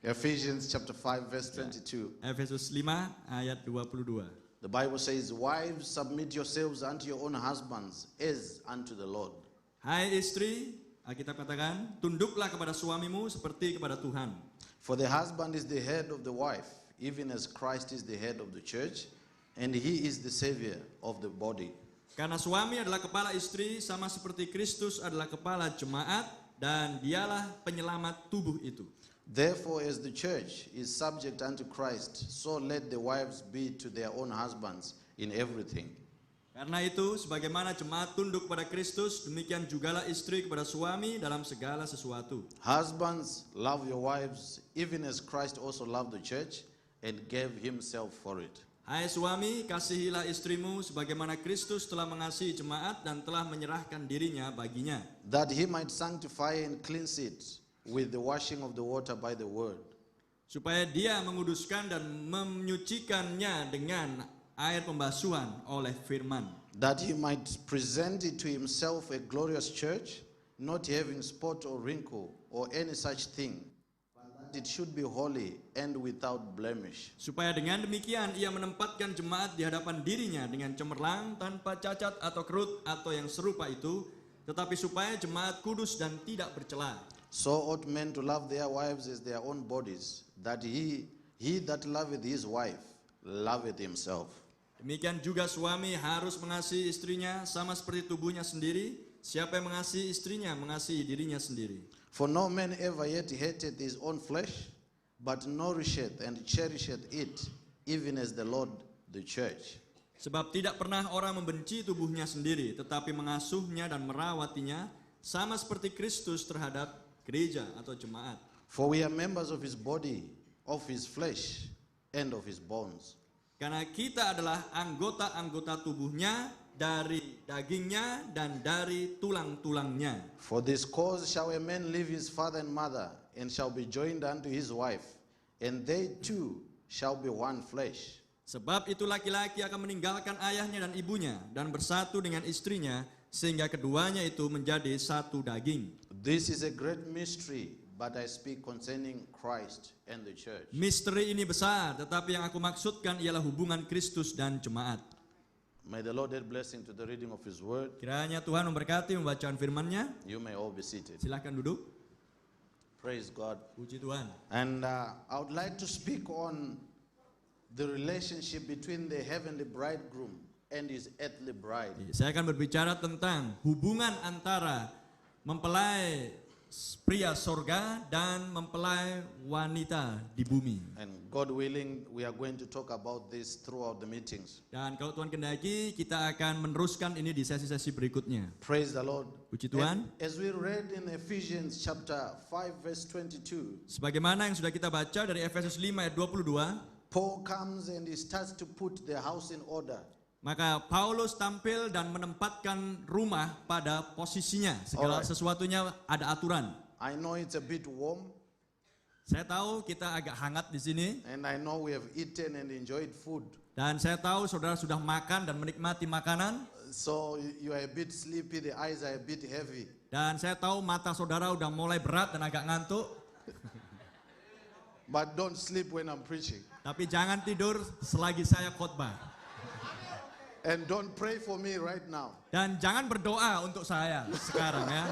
Ephesians chapter 5 verse 22. Efesus 5 ayat 22. The Bible says, "Wives, submit yourselves unto your own husbands as unto the Lord." Hai istri, Alkitab katakan, tunduklah kepada suamimu seperti kepada Tuhan. For the husband is the head of the wife, even as Christ is the head of the church, and he is the savior of the body. Karena suami adalah kepala istri, sama seperti Kristus adalah kepala jemaat, dan dialah penyelamat tubuh itu. Therefore, as the church is subject unto Christ, so let the wives be to their own husbands in everything. Karena itu, sebagaimana jemaat tunduk kepada Kristus, demikian jugalah istri kepada suami dalam segala sesuatu. Husbands, love your wives, even as Christ also loved the church and gave himself for it. Hai suami, kasihilah istrimu sebagaimana Kristus telah mengasihi jemaat dan telah menyerahkan dirinya baginya. That he might sanctify and cleanse it with the washing of the water by the word. Supaya dia menguduskan dan menyucikannya dengan air pembasuhan oleh firman. That he might present it to himself a glorious church, not having spot or wrinkle or any such thing, it should be holy and without blemish. Supaya dengan demikian ia menempatkan jemaat di hadapan dirinya dengan cemerlang, tanpa cacat atau kerut atau yang serupa itu, tetapi supaya jemaat kudus dan tidak bercela. So ought men to love their wives as their own bodies, that he that loveth his wife loveth himself. Demikian juga suami harus mengasihi istrinya sama seperti tubuhnya sendiri. Siapa yang mengasihi istrinya mengasihi dirinya sendiri. For no man ever yet hated his own flesh, but nourisheth and cherisheth it, even as the Lord the church. Sebab tidak pernah orang membenci tubuhnya sendiri, tetapi mengasuhnya dan merawatinya, sama seperti Kristus terhadap gereja atau jemaat. For we are members of his body, of his flesh, and of his bones. Karena kita adalah anggota-anggota tubuhnya, dari dagingnya dan dari tulang-tulangnya. For this cause shall a man leave his father and mother, and shall be joined unto his wife, and they two shall be one flesh. Sebab itu laki-laki akan meninggalkan ayahnya dan ibunya, dan bersatu dengan istrinya, sehingga keduanya itu menjadi satu daging. This is a great mystery, but I speak concerning Christ and the church. Misteri ini besar, tetapi yang aku maksudkan ialah hubungan Kristus dan jemaat. May the Lord add blessing to the reading of his word. Kiranya Tuhan memberkati pembacaan firman-Nya. You may all be seated. Silakan duduk. Praise God. Puji Tuhan. And I would like to speak on the relationship between the heavenly bridegroom and his earthly bride. Saya akan berbicara tentang hubungan antara mempelai pria sorga dan mempelai wanita di bumi. And God willing, we are going to talk about this throughout the meetings. Dan kalau Tuhan kehendaki, kita akan meneruskan ini di sesi-sesi berikutnya. Praise the Lord. Puji Tuhan. As we read in Ephesians chapter 5 verse 22, Sebagaimana yang sudah kita baca dari Efesus 5 ayat 22, Paul comes and he starts to put the house in order. maka Paulus tampil dan menempatkan rumah pada posisinya. Segala sesuatunya ada aturan. I know it's a bit warm, Saya tahu kita agak hangat di sini. and I know we have eaten and enjoyed food. Dan saya tahu saudara sudah makan dan menikmati makanan. So you are a bit sleepy, the eyes are a bit heavy. Dan saya tahu mata saudara udah mulai berat dan agak ngantuk. But don't sleep when I'm preaching. Tapi jangan tidur selagi saya khotbah. And don't pray for me right now. Dan jangan berdoa untuk saya sekarang ya.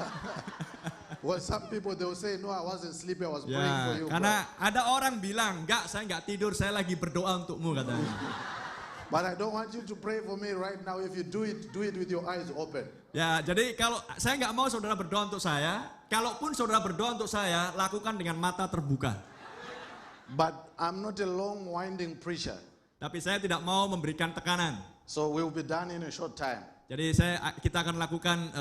Well, some people they will say, no, I wasn't sleeping, I was praying for Ya, you. karena ada orang bilang, enggak, saya enggak tidur, saya lagi berdoa untukmu katanya. But I don't want you to pray for me right now. If you do it with your eyes open. Ya, jadi kalau saya enggak mau saudara berdoa untuk saya, kalaupun saudara berdoa untuk saya, lakukan dengan mata terbuka. But I'm not a long winding preacher. Tapi saya tidak mau memberikan tekanan. So we'll be done in a short time. Jadi kita akan lakukan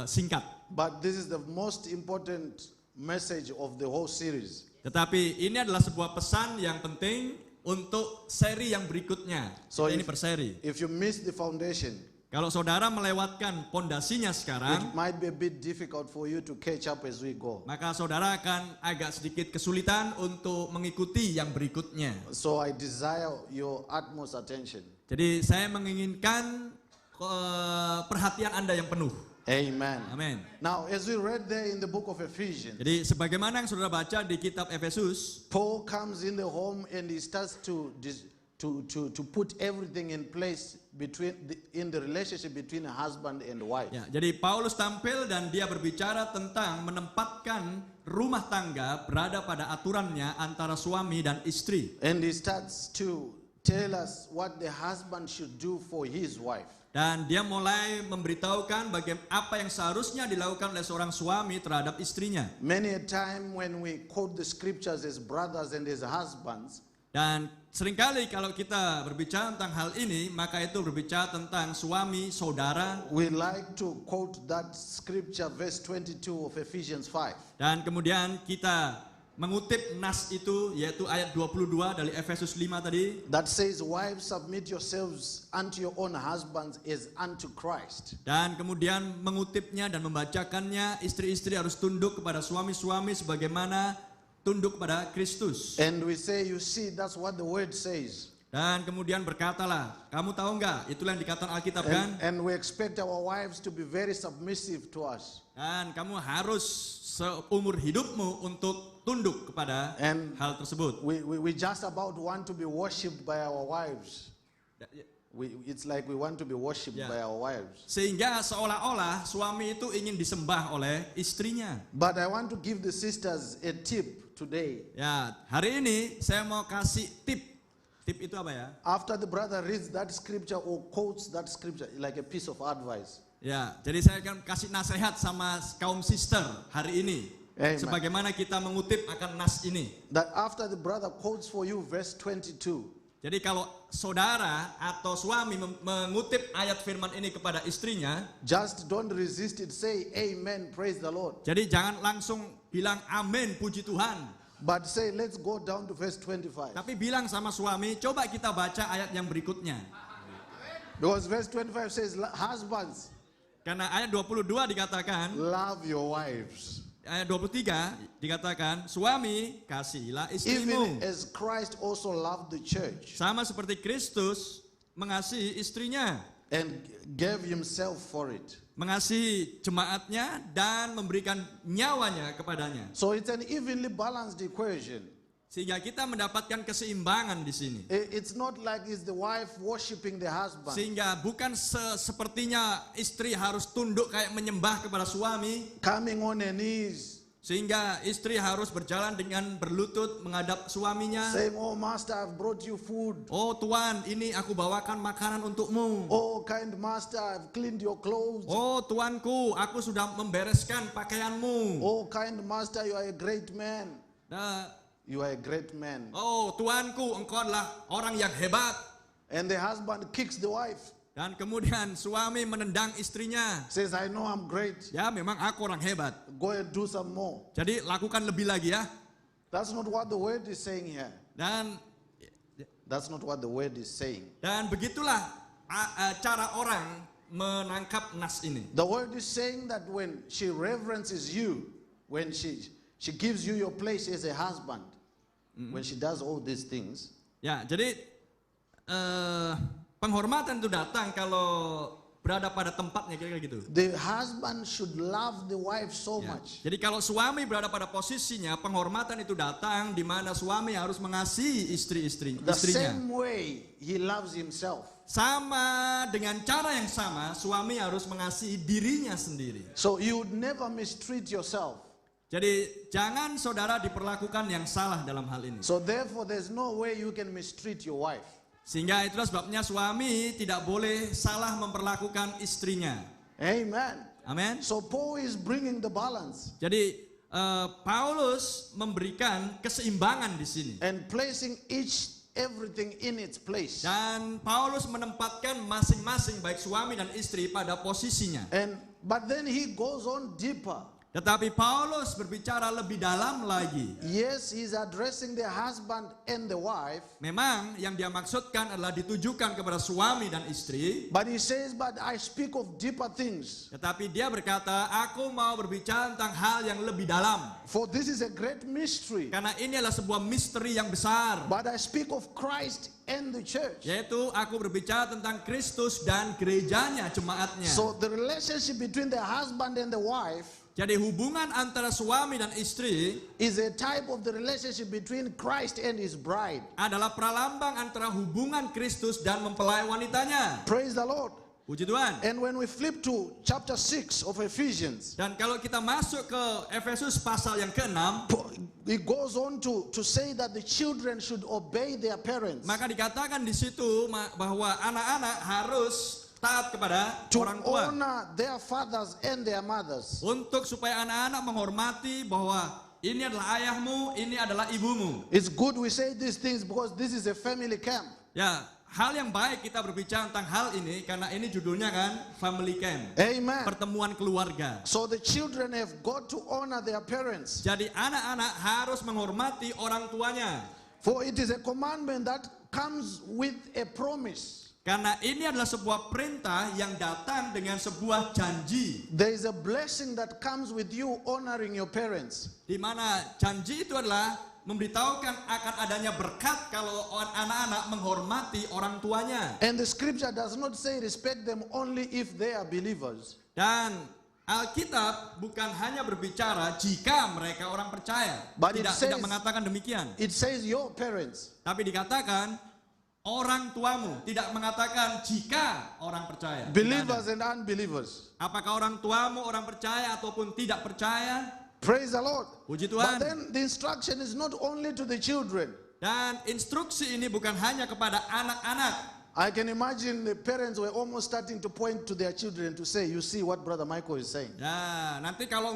singkat. But this is the most important message of the whole series. Tetapi ini adalah sebuah pesan yang penting untuk seri yang berikutnya. So Ini per seri. if you miss the foundation, Kalau saudara melewatkan pondasinya it sekarang, might be a bit difficult for you to catch up as we go. maka saudara akan agak sedikit kesulitan untuk mengikuti yang berikutnya. So I desire your utmost attention. Jadi saya menginginkan perhatian Anda yang penuh. Amen. Amin. Now, as we read there in the book of Ephesians, Jadi sebagaimana yang saudara baca di kitab Efesus, Paul comes in the home and he starts to put everything in place in the relationship between a husband and wife. ya, jadi Paulus tampil dan dia berbicara tentang menempatkan rumah tangga berada pada aturannya antara suami dan istri. And he starts to tell us what the husband should do for his wife. Dan dia mulai memberitahukan bagaimana apa yang seharusnya dilakukan oleh seorang suami terhadap istrinya. Many a time when we quote the scriptures as brothers and as husbands, Dan seringkali kalau kita berbicara tentang hal ini, maka itu berbicara tentang suami, saudara. we like to quote that scripture, verse 22 of Ephesians 5. Dan kemudian kita mengutip nas itu, yaitu ayat 22 dari Efesus 5 tadi. That says, wives, submit yourselves unto your own husbands as unto Christ. Dan kemudian mengutipnya dan membacakannya, istri-istri harus tunduk kepada suami-suami sebagaimana tunduk kepada Kristus. And we say, you see, that's what the word says. Dan kemudian berkatalah, kamu tahu enggak, itulah yang dikatakan Alkitab kan? And we expect our wives to be very submissive to us. Dan kamu harus seumur hidupmu untuk tunduk kepada And hal tersebut. we just about want to be worshipped by our wives. It's like we want to be worshipped Yeah. by our wives. Sehingga seolah-olah suami itu ingin disembah oleh istrinya. But I want to give the sisters a tip today. Ya, hari ini saya mau kasih tip. Tip itu apa ya? After the brother reads that scripture or quotes that scripture like a piece of advice. Ya, jadi saya akan kasih nasihat sama kaum sister hari ini. Amen. Sebagaimana kita mengutip akan nas ini. That after the brother quotes for you verse 22. Jadi kalau saudara atau suami mengutip ayat firman ini kepada istrinya, Just don't resist it. Say amen, praise the Lord. jadi jangan langsung bilang amin, puji Tuhan. But say, let's go down to verse 25. Tapi bilang sama suami, coba kita baca ayat yang berikutnya. Because verse 25 says, husbands, Karena ayat 22 dikatakan, love your wives. ayat 23 dikatakan, suami kasihilah Even istrimu. as Christ also loved the church Sama seperti Kristus mengasihi istrinya. and gave himself for it. Mengasihi jemaatnya dan memberikan nyawanya kepadanya. So it's an evenly balanced equation. Sehingga kita mendapatkan keseimbangan di sini. It's not like it's the wife worshiping the husband. Sehingga bukan sepertinya istri harus tunduk kayak menyembah kepada suami. Coming on her knees, Sehingga istri harus berjalan dengan berlutut menghadap suaminya. saying, oh master, I've brought you food. Oh Tuan, ini aku bawakan makanan untukmu. Oh kind master, I've cleaned your clothes. Oh Tuanku, aku sudah membereskan pakaianmu. Oh kind master, you are a great man. Nah, You are a great man. oh Tuanku, engkau adalah orang yang hebat. And the husband kicks the wife. Dan kemudian suami menendang istrinya. Says, I know I'm great. Ya memang aku orang hebat. Go and do some more. Jadi lakukan lebih lagi ya. That's not what the word is saying here. Dan That's not what the word is saying. begitulah cara orang menangkap nas ini. The word is saying that when she reverences you, when she gives you your place as a husband, when she does all these things, Ya, jadi penghormatan itu datang kalau berada pada tempatnya kira-kira gitu. the husband should love the wife so Ya. much. Jadi kalau suami berada pada posisinya, penghormatan itu datang di mana suami harus mengasihi The istrinya. same way he loves himself. Sama dengan cara yang sama, suami harus mengasihi dirinya sendiri. So you would never mistreat yourself. Jadi jangan saudara diperlakukan yang salah dalam hal ini. So therefore there's no way you can mistreat your wife. Sehingga itulah sebabnya suami tidak boleh salah memperlakukan istrinya. Amen. Amin. So Paul is bringing the balance Jadi Paulus memberikan keseimbangan di sini. and placing everything in its place. Dan Paulus menempatkan masing-masing baik suami dan istri pada posisinya. But then he goes on deeper. Tetapi Paulus berbicara lebih dalam lagi. Yes, he's addressing the husband and the wife. Memang yang dia maksudkan adalah ditujukan kepada suami dan istri. But he says, but I speak of deeper things. Tetapi dia berkata, aku mau berbicara tentang hal yang lebih dalam. For this is a great mystery. Karena ini adalah sebuah misteri yang besar. But I speak of Christ and the church. Yaitu aku berbicara tentang Kristus dan gerejanya, jemaatnya. So the relationship between the husband and the wife Jadi hubungan antara suami dan istri is a type of the relationship between Christ and his bride. adalah pralambang antara hubungan Kristus dan mempelai wanitanya. Praise the Lord. Puji Tuhan. And when we flip to chapter 6 of Ephesians, Dan kalau kita masuk ke Efesus pasal yang ke-6, it goes on to say that the children should obey their parents, maka dikatakan di situ bahwa anak-anak harus taat kepada to orang tua. honor their fathers and their mothers. Untuk supaya anak-anak menghormati bahwa ini adalah ayahmu, ini adalah ibumu. It's good we say these things because this is a family camp. Ya, hal yang baik kita berbicara tentang hal ini karena ini judulnya kan family camp. Amen. Pertemuan keluarga. So the children have got to honor their parents. Jadi anak-anak harus menghormati orang tuanya. For it is a commandment that comes with a promise. Karena ini adalah sebuah perintah yang datang dengan sebuah janji. There is a blessing that comes with you honoring your parents. Di mana janji itu adalah memberitahukan akan adanya berkat kalau anak-anak menghormati orang tuanya. And the scripture does not say respect them only if they are believers. Dan Alkitab bukan hanya berbicara jika mereka orang percaya. But it Tidak says- mengatakan demikian. It says your parents. Tapi dikatakan orang tuamu, tidak mengatakan jika orang percaya. Tidak ada. Believers and unbelievers. Apakah orang tuamu orang percaya ataupun tidak percaya? Praise the Lord. Puji But Tuhan. then the instruction is not only to the children. Dan instruksi ini bukan hanya kepada anak-anak. I can imagine the parents were almost starting to point to their children to say, you see what Brother Michael is saying. Ya, nanti kalau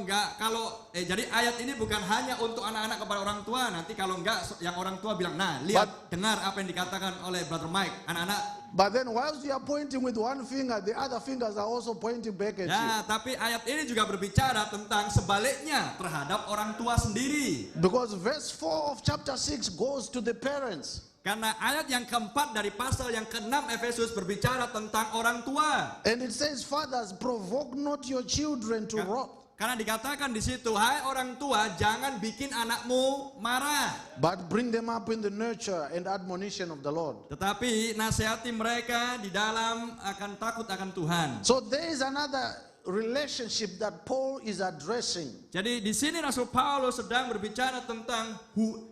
jadi ayat ini bukan hanya untuk anak-anak kepada orang tua. Nanti kalau enggak, yang orang tua bilang, nah lihat, dengar apa yang dikatakan oleh Brother Mike. Anak-anak, But then whilst you are pointing with one finger, the other fingers are also pointing back at you. ya, tapi ayat ini juga berbicara tentang sebaliknya terhadap orang tua sendiri. Because verse 4 of chapter 6 goes to the parents. Karena ayat yang keempat dari pasal yang ke-6 Efesus berbicara tentang orang tua. And it says, fathers, provoke not your children to wrath, Karena dikatakan di situ, hai orang tua, jangan bikin anakmu marah. but bring them up in the nurture and admonition of the Lord. Tetapi nasihati mereka di dalam akan takut akan Tuhan. So there is another relationship that Paul is addressing. Jadi di sini Rasul Paulus sedang berbicara tentang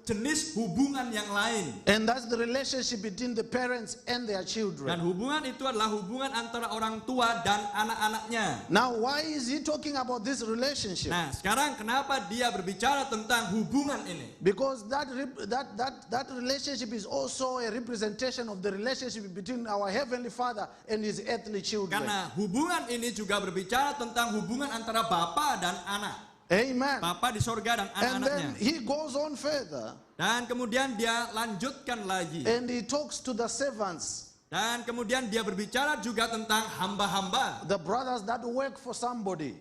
jenis hubungan yang lain. And that's the relationship between the parents and their Dan children. hubungan itu adalah hubungan antara orang tua dan anak-anaknya. Now, why is he talking about this relationship? Nah, sekarang kenapa dia berbicara tentang hubungan ini? Because that relationship is also a representation of the relationship between our Heavenly Father and His earthly children. Karena hubungan ini juga berbicara tentang hubungan antara bapa dan anak. Amen. Bapa di sorga dan And then anak-anaknya. he goes on further Dan kemudian dia lanjutkan lagi. and he talks to the servants, Dan kemudian dia berbicara juga tentang hamba-hamba. the brothers that work for somebody.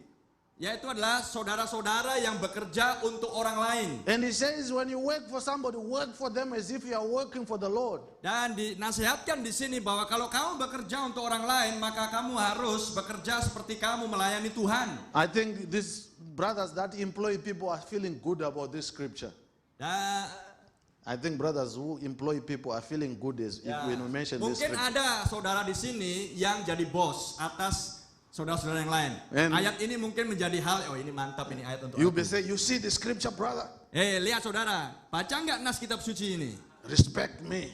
Yaitu adalah saudara-saudara yang bekerja untuk orang lain. And he says, when you work for somebody, work for them as if you are working for the Lord. Dan dinasihatkan di sini bahwa kalau kamu bekerja untuk orang lain, maka kamu harus bekerja seperti kamu melayani Tuhan. I think these brothers that employ people are feeling good about this scripture. Dan I think brothers who employ people are feeling good as when we mention this mungkin scripture. ada saudara di sini yang jadi bos atas saudara-saudara yang lain. And- Ayat ini mungkin menjadi hal, oh ini mantap ini ayat untuk You aku. may say, you see the scripture, brother? Lihat saudara, baca nggak nas kitab suci ini? Respect me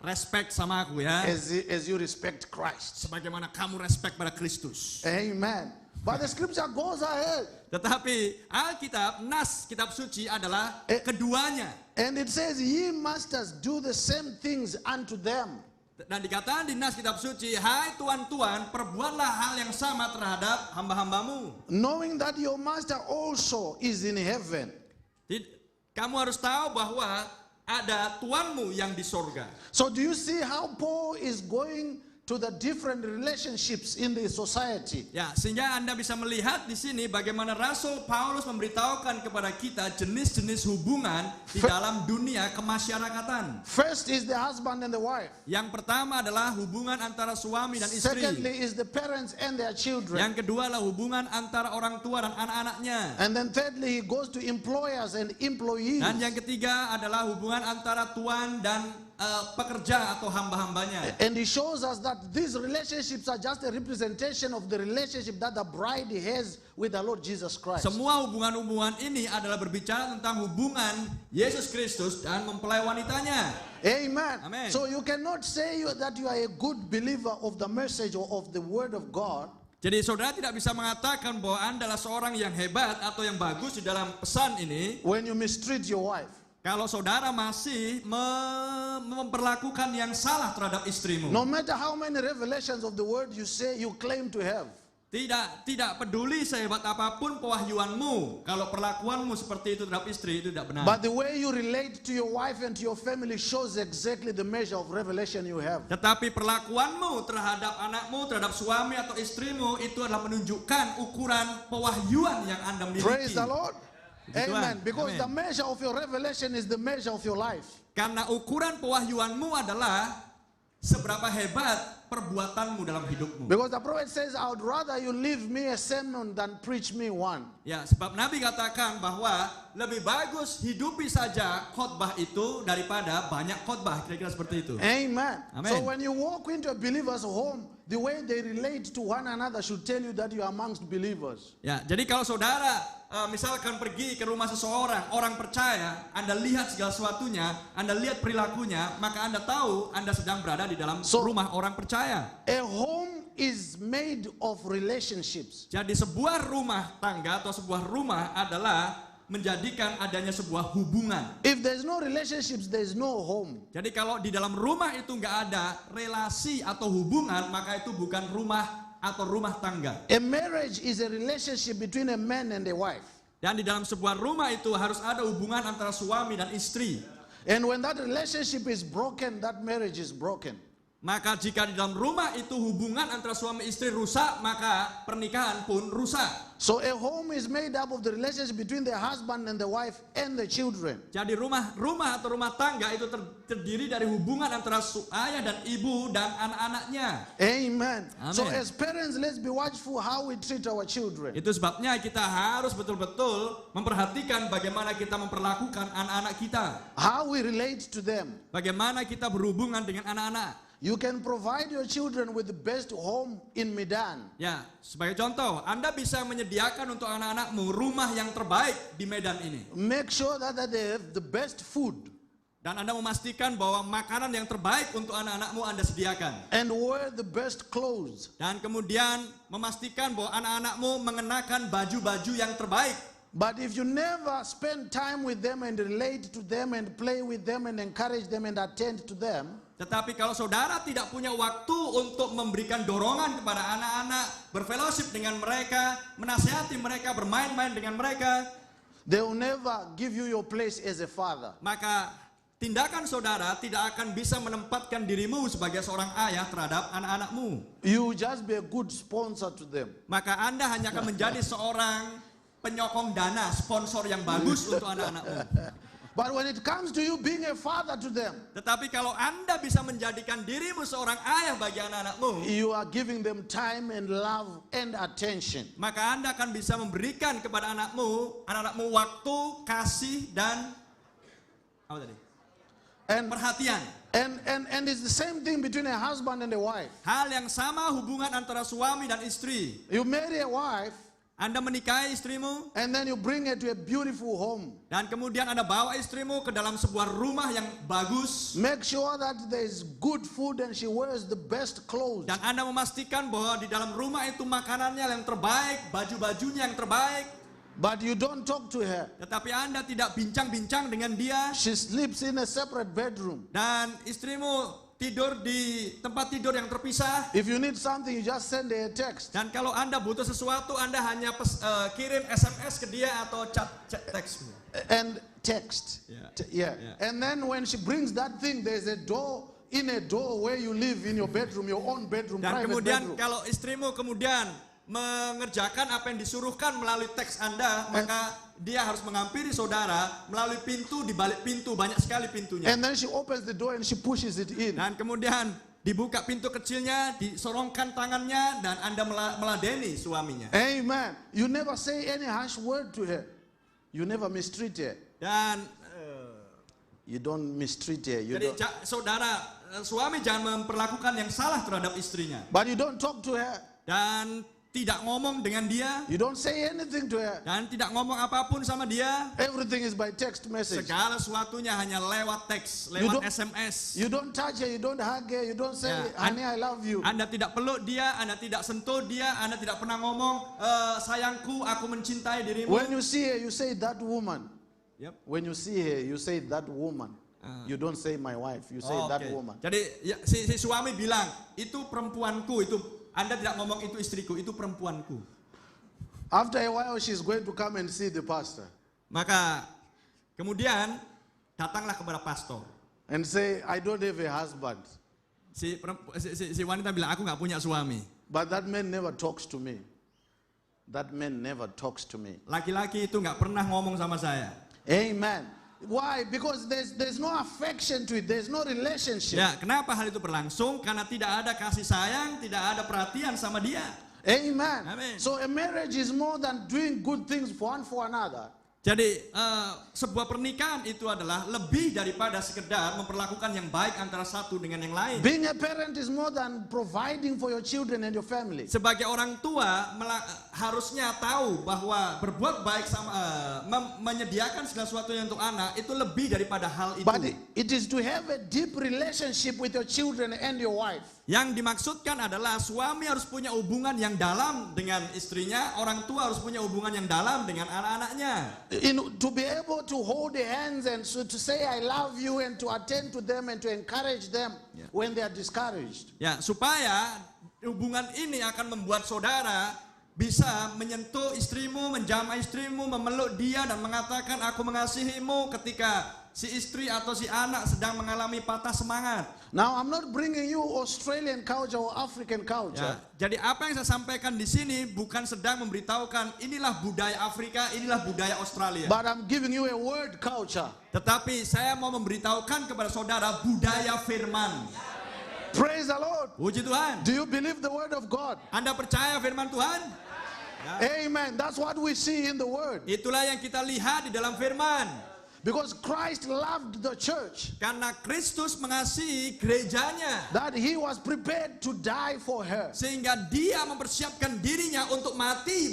Respect sama aku ya. as you respect Christ. Sebagaimana kamu respect pada Kristus. Amen. But the scripture goes ahead Tetapi Alkitab, nas kitab suci adalah keduanya. and it says, ye masters do the same things unto them. Dan dikatakan di nas kitab suci, hai tuan-tuan, perbuatlah hal yang sama terhadap hamba-hambamu. Knowing that your master also is in heaven. Kamu harus tahu bahwa ada tuanmu yang di sorga. So do you see how Paul is going to the different relationships in the society. Ya, sehingga Anda bisa melihat di sini bagaimana Rasul Paulus memberitahukan kepada kita jenis-jenis hubungan di dalam dunia kemasyarakatan. First is the husband and the wife. Yang pertama adalah hubungan antara suami dan istri. Secondly is the parents and their children. Yang kedua adalah hubungan antara orang tua dan anak-anaknya. And then thirdly, he goes to employers and employees. Dan yang ketiga adalah hubungan antara tuan dan pekerja atau hamba-hambanya. And he shows us that these relationships are just a representation of the relationship that the bride has with the Lord Jesus Christ. Semua hubungan-hubungan ini adalah berbicara tentang hubungan Yesus Kristus dan mempelai wanitanya. Amen. Amen. So you cannot say that you are a good believer of the message or of the word of God. Jadi saudara tidak bisa mengatakan bahwa Anda adalah seorang yang hebat atau yang bagus di dalam pesan ini when you mistreat your wife. kalau saudara masih memperlakukan yang salah terhadap istrimu. No matter how many revelations of the word you say you claim to have. Tidak peduli sehebat apapun pewahyuanmu, kalau perlakuanmu seperti itu terhadap istri itu tidak benar. But the way you relate to your wife and to your family shows exactly the measure of revelation you have. Tetapi perlakuanmu terhadap anakmu, terhadap suami atau istrimu itu adalah menunjukkan ukuran pewahyuan yang Anda miliki. Praise the Lord. Puji Tuhan. Amen. Because Amen. the measure of your revelation is the measure of your life. Karena ukuran pewahyuanmu adalah seberapa hebat perbuatanmu dalam hidupmu. Because the prophet says, I would rather you leave me a sermon than preach me one. Ya, sebab Nabi katakan bahwa lebih bagus hidupi saja khotbah itu daripada banyak khotbah, kira-kira seperti itu. Amen. Amen. So when you walk into a believer's home, the way they relate to one another should tell you that you are amongst believers. Ya, jadi kalau saudara misalkan pergi ke rumah seseorang, orang percaya, Anda lihat segala sesuatunya, Anda lihat perilakunya, maka Anda tahu Anda sedang berada di dalam rumah orang percaya. A home is made of relationships. Jadi sebuah rumah tangga atau sebuah rumah adalah menjadikan adanya sebuah hubungan. If there's no relationships, there's no home. Jadi kalau di dalam rumah itu nggak ada relasi atau hubungan, maka itu bukan rumah atau rumah tangga. A marriage is a relationship between a man and a wife. Dan di dalam sebuah rumah itu harus ada hubungan antara suami dan istri. And when that relationship is broken, that marriage is broken. Maka jika di dalam rumah itu hubungan antara suami istri rusak, maka pernikahan pun rusak. So a home is made up of the relationship between the husband and the wife and the children. Jadi rumah atau rumah tangga itu terdiri dari hubungan antara ayah dan ibu dan anak-anaknya. Amen. Amen. So as parents, let's be watchful how we treat our children. Itu sebabnya kita harus betul-betul memperhatikan bagaimana kita memperlakukan anak-anak kita. How we relate to them. Bagaimana kita berhubungan dengan anak-anak. You can provide your children with the best home in Medan. Ya, sebagai contoh, Anda bisa menyediakan untuk anak-anakmu rumah yang terbaik di Medan ini. Make sure that they have the best food. Dan Anda memastikan bahwa makanan yang terbaik untuk anak-anakmu Anda sediakan. And wear the best clothes. Dan kemudian memastikan bahwa anak-anakmu mengenakan baju-baju yang terbaik. But if you never spend time with them and relate to them and play with them and encourage them and attend to them, tetapi kalau saudara tidak punya waktu untuk memberikan dorongan kepada anak-anak, berfellowship dengan mereka, menasihati mereka, bermain-main dengan mereka, they will never give you your place as a father. maka tindakan saudara tidak akan bisa menempatkan dirimu sebagai seorang ayah terhadap anak-anakmu. You just be a good sponsor to them. Maka Anda hanya akan menjadi seorang penyokong dana, sponsor yang bagus untuk anak-anakmu. But when it comes to you being a father to them, Tetapi kalau Anda bisa menjadikan dirimu seorang ayah bagi anak-anakmu, you are giving them time and love and attention. maka Anda akan bisa memberikan kepada anak-anakmu waktu, kasih dan apa tadi? Perhatian. And it's the same thing between a husband and a wife. Hal yang sama hubungan antara suami dan istri. You marry a wife, Anda menikahi istrimu, and then you bring her to a beautiful home. dan kemudian Anda bawa istrimu ke dalam sebuah rumah yang bagus. Make sure that there is good food and she wears the best clothes. Dan Anda memastikan bahwa di dalam rumah itu makanannya yang terbaik, baju-bajunya yang terbaik. But you don't talk to her. Tetapi Anda tidak bincang-bincang dengan dia. She sleeps in a separate bedroom. Dan istrimu tidur di tempat tidur yang terpisah. If you need something, you just send her a text. Dan kalau Anda butuh sesuatu, Anda hanya kirim SMS ke dia atau chat text. And text. Yeah. And then when she brings that thing, there's a door in a door where you live in your bedroom, your own bedroom, Dan private kemudian bedroom. kalau istrimu kemudian mengerjakan apa yang disuruhkan melalui teks Anda, maka dia harus menghampiri saudara melalui pintu, di balik pintu, banyak sekali pintunya. And then she opens the door and she pushes it in. Dan kemudian dibuka pintu kecilnya, disorongkan tangannya, dan Anda meladeni suaminya. Amen. You never say any harsh word to her. You never mistreat her. Dan You don't mistreat her. You jadi don't, saudara, suami jangan memperlakukan yang salah terhadap istrinya. but you don't talk to her. Dan tidak ngomong dengan dia, You don't say anything to her. dan tidak ngomong apapun sama dia. Everything is by text message. Segala sesuatunya hanya lewat teks, You lewat don't- SMS. You don't touch her. You don't hug her. You don't say, Yeah. honey, I love you. Anda tidak peluk dia, Anda tidak sentuh dia, Anda tidak pernah ngomong, sayangku, aku mencintai dirimu. When you see her, you say, that woman. Yep. When you see her, you say, that woman. You don't say, my wife. You say, Oh, that oke. woman. Jadi ya, si suami bilang, itu perempuanku, itu Anda tidak ngomong itu istriku, itu perempuanku. After a while, she's going to come and see the pastor Maka kemudian datanglah kepada pastor. and say, I don't have a husband. Si wanita bilang, aku nggak punya suami. But that man never talks to me. That man never talks to me. Laki-laki itu nggak pernah ngomong sama saya. Amen. Why? Because there's no affection to it. There's no relationship. Ya, kenapa hal itu berlangsung? Karena tidak ada kasih sayang, tidak ada perhatian sama dia. Amen. Amen. So a marriage is more than doing good things for one for another. Jadi sebuah pernikahan itu adalah lebih daripada sekedar memperlakukan yang baik antara satu dengan yang lain. Being a parent is more than providing for your children and your family. Sebagai orang tua harusnya tahu bahwa berbuat baik sama menyediakan segala sesuatunya untuk anak itu lebih daripada hal itu. But it is to have a deep relationship with your children and your wife. Yang dimaksudkan adalah suami harus punya hubungan yang dalam dengan istrinya, orang tua harus punya hubungan yang dalam dengan anak-anaknya. To be able to hold their hands and so to say I love you and to attend to them and to encourage them when they are discouraged. Ya, supaya hubungan ini akan membuat saudara bisa menyentuh istrimu, menjamah istrimu, memeluk dia dan mengatakan aku mengasihimu ketika si istri atau si anak sedang mengalami patah semangat. Now I'm not bringing you Australian culture or African Ya, culture. jadi apa yang saya sampaikan di sini bukan sedang memberitahukan inilah budaya Afrika, inilah budaya Australia. But I'm giving you a word culture. Tetapi saya mau memberitahukan kepada saudara budaya firman. Praise the Lord. Puji Tuhan. Do you believe the word of God? Anda percaya firman Tuhan? Amen. That's what we see in the word. Itulah yang kita lihat di dalam firman. Because Christ loved the church, Karena Kristus mengasihi gerejanya, that he was prepared to die for her. sehingga dia mempersiapkan dirinya untuk mati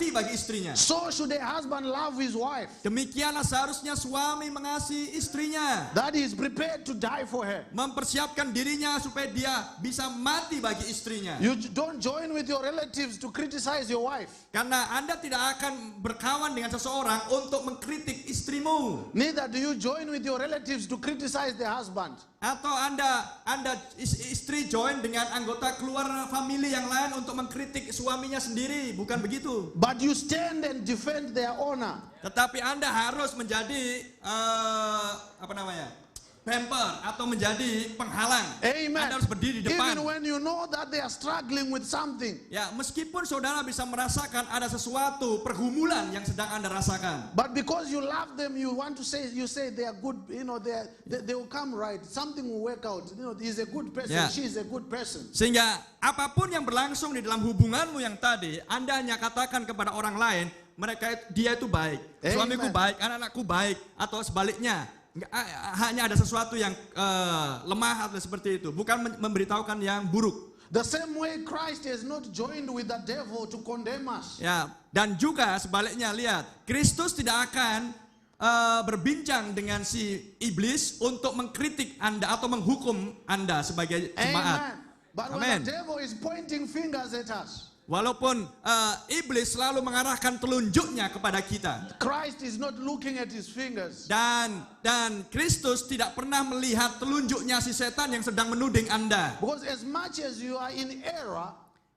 bagi istrinya. So should a husband love his wife, Demikianlah seharusnya suami mengasihi istrinya, that he is prepared to die for her. mempersiapkan dirinya supaya dia bisa mati bagi istrinya. You don't join with your relatives to criticize your wife. Karena Anda tidak akan berkawan dengan seseorang untuk mengkritik istrimu. Neither do you join with your relatives to criticize the husband. Atau Anda istri join dengan anggota keluarga famili yang lain untuk mengkritik suaminya sendiri. Bukan begitu. But you stand and defend their honor. Tetapi Anda harus menjadi pamper atau menjadi penghalang. Amen. Anda harus berdiri di depan. Even when you know that they are struggling with something. Ya, meskipun saudara bisa merasakan ada sesuatu pergumulan yang sedang Anda rasakan. But because you love them, you say they are good, they will come right. Something will work out. He's a good person, Yeah. she is a good person. Sehingga apapun yang berlangsung di dalam hubunganmu yang tadi, Anda hanya katakan kepada orang lain, dia itu baik, suamiku baik, anak-anakku baik, atau sebaliknya. Hanya ada sesuatu yang lemah atau seperti itu, bukan memberitahukan yang buruk. The same way Christ has not joined with the devil to condemn us. Ya, dan juga sebaliknya, lihat, Kristus tidak akan berbincang dengan si iblis untuk mengkritik Anda atau menghukum Anda sebagai jemaat. Amen. But when Amen. the devil is pointing fingers at us, Walaupun iblis selalu mengarahkan telunjuknya kepada kita, Christ is not looking at his fingers. dan Kristus tidak pernah melihat telunjuknya si setan yang sedang menuding Anda. Because as much as you are in error,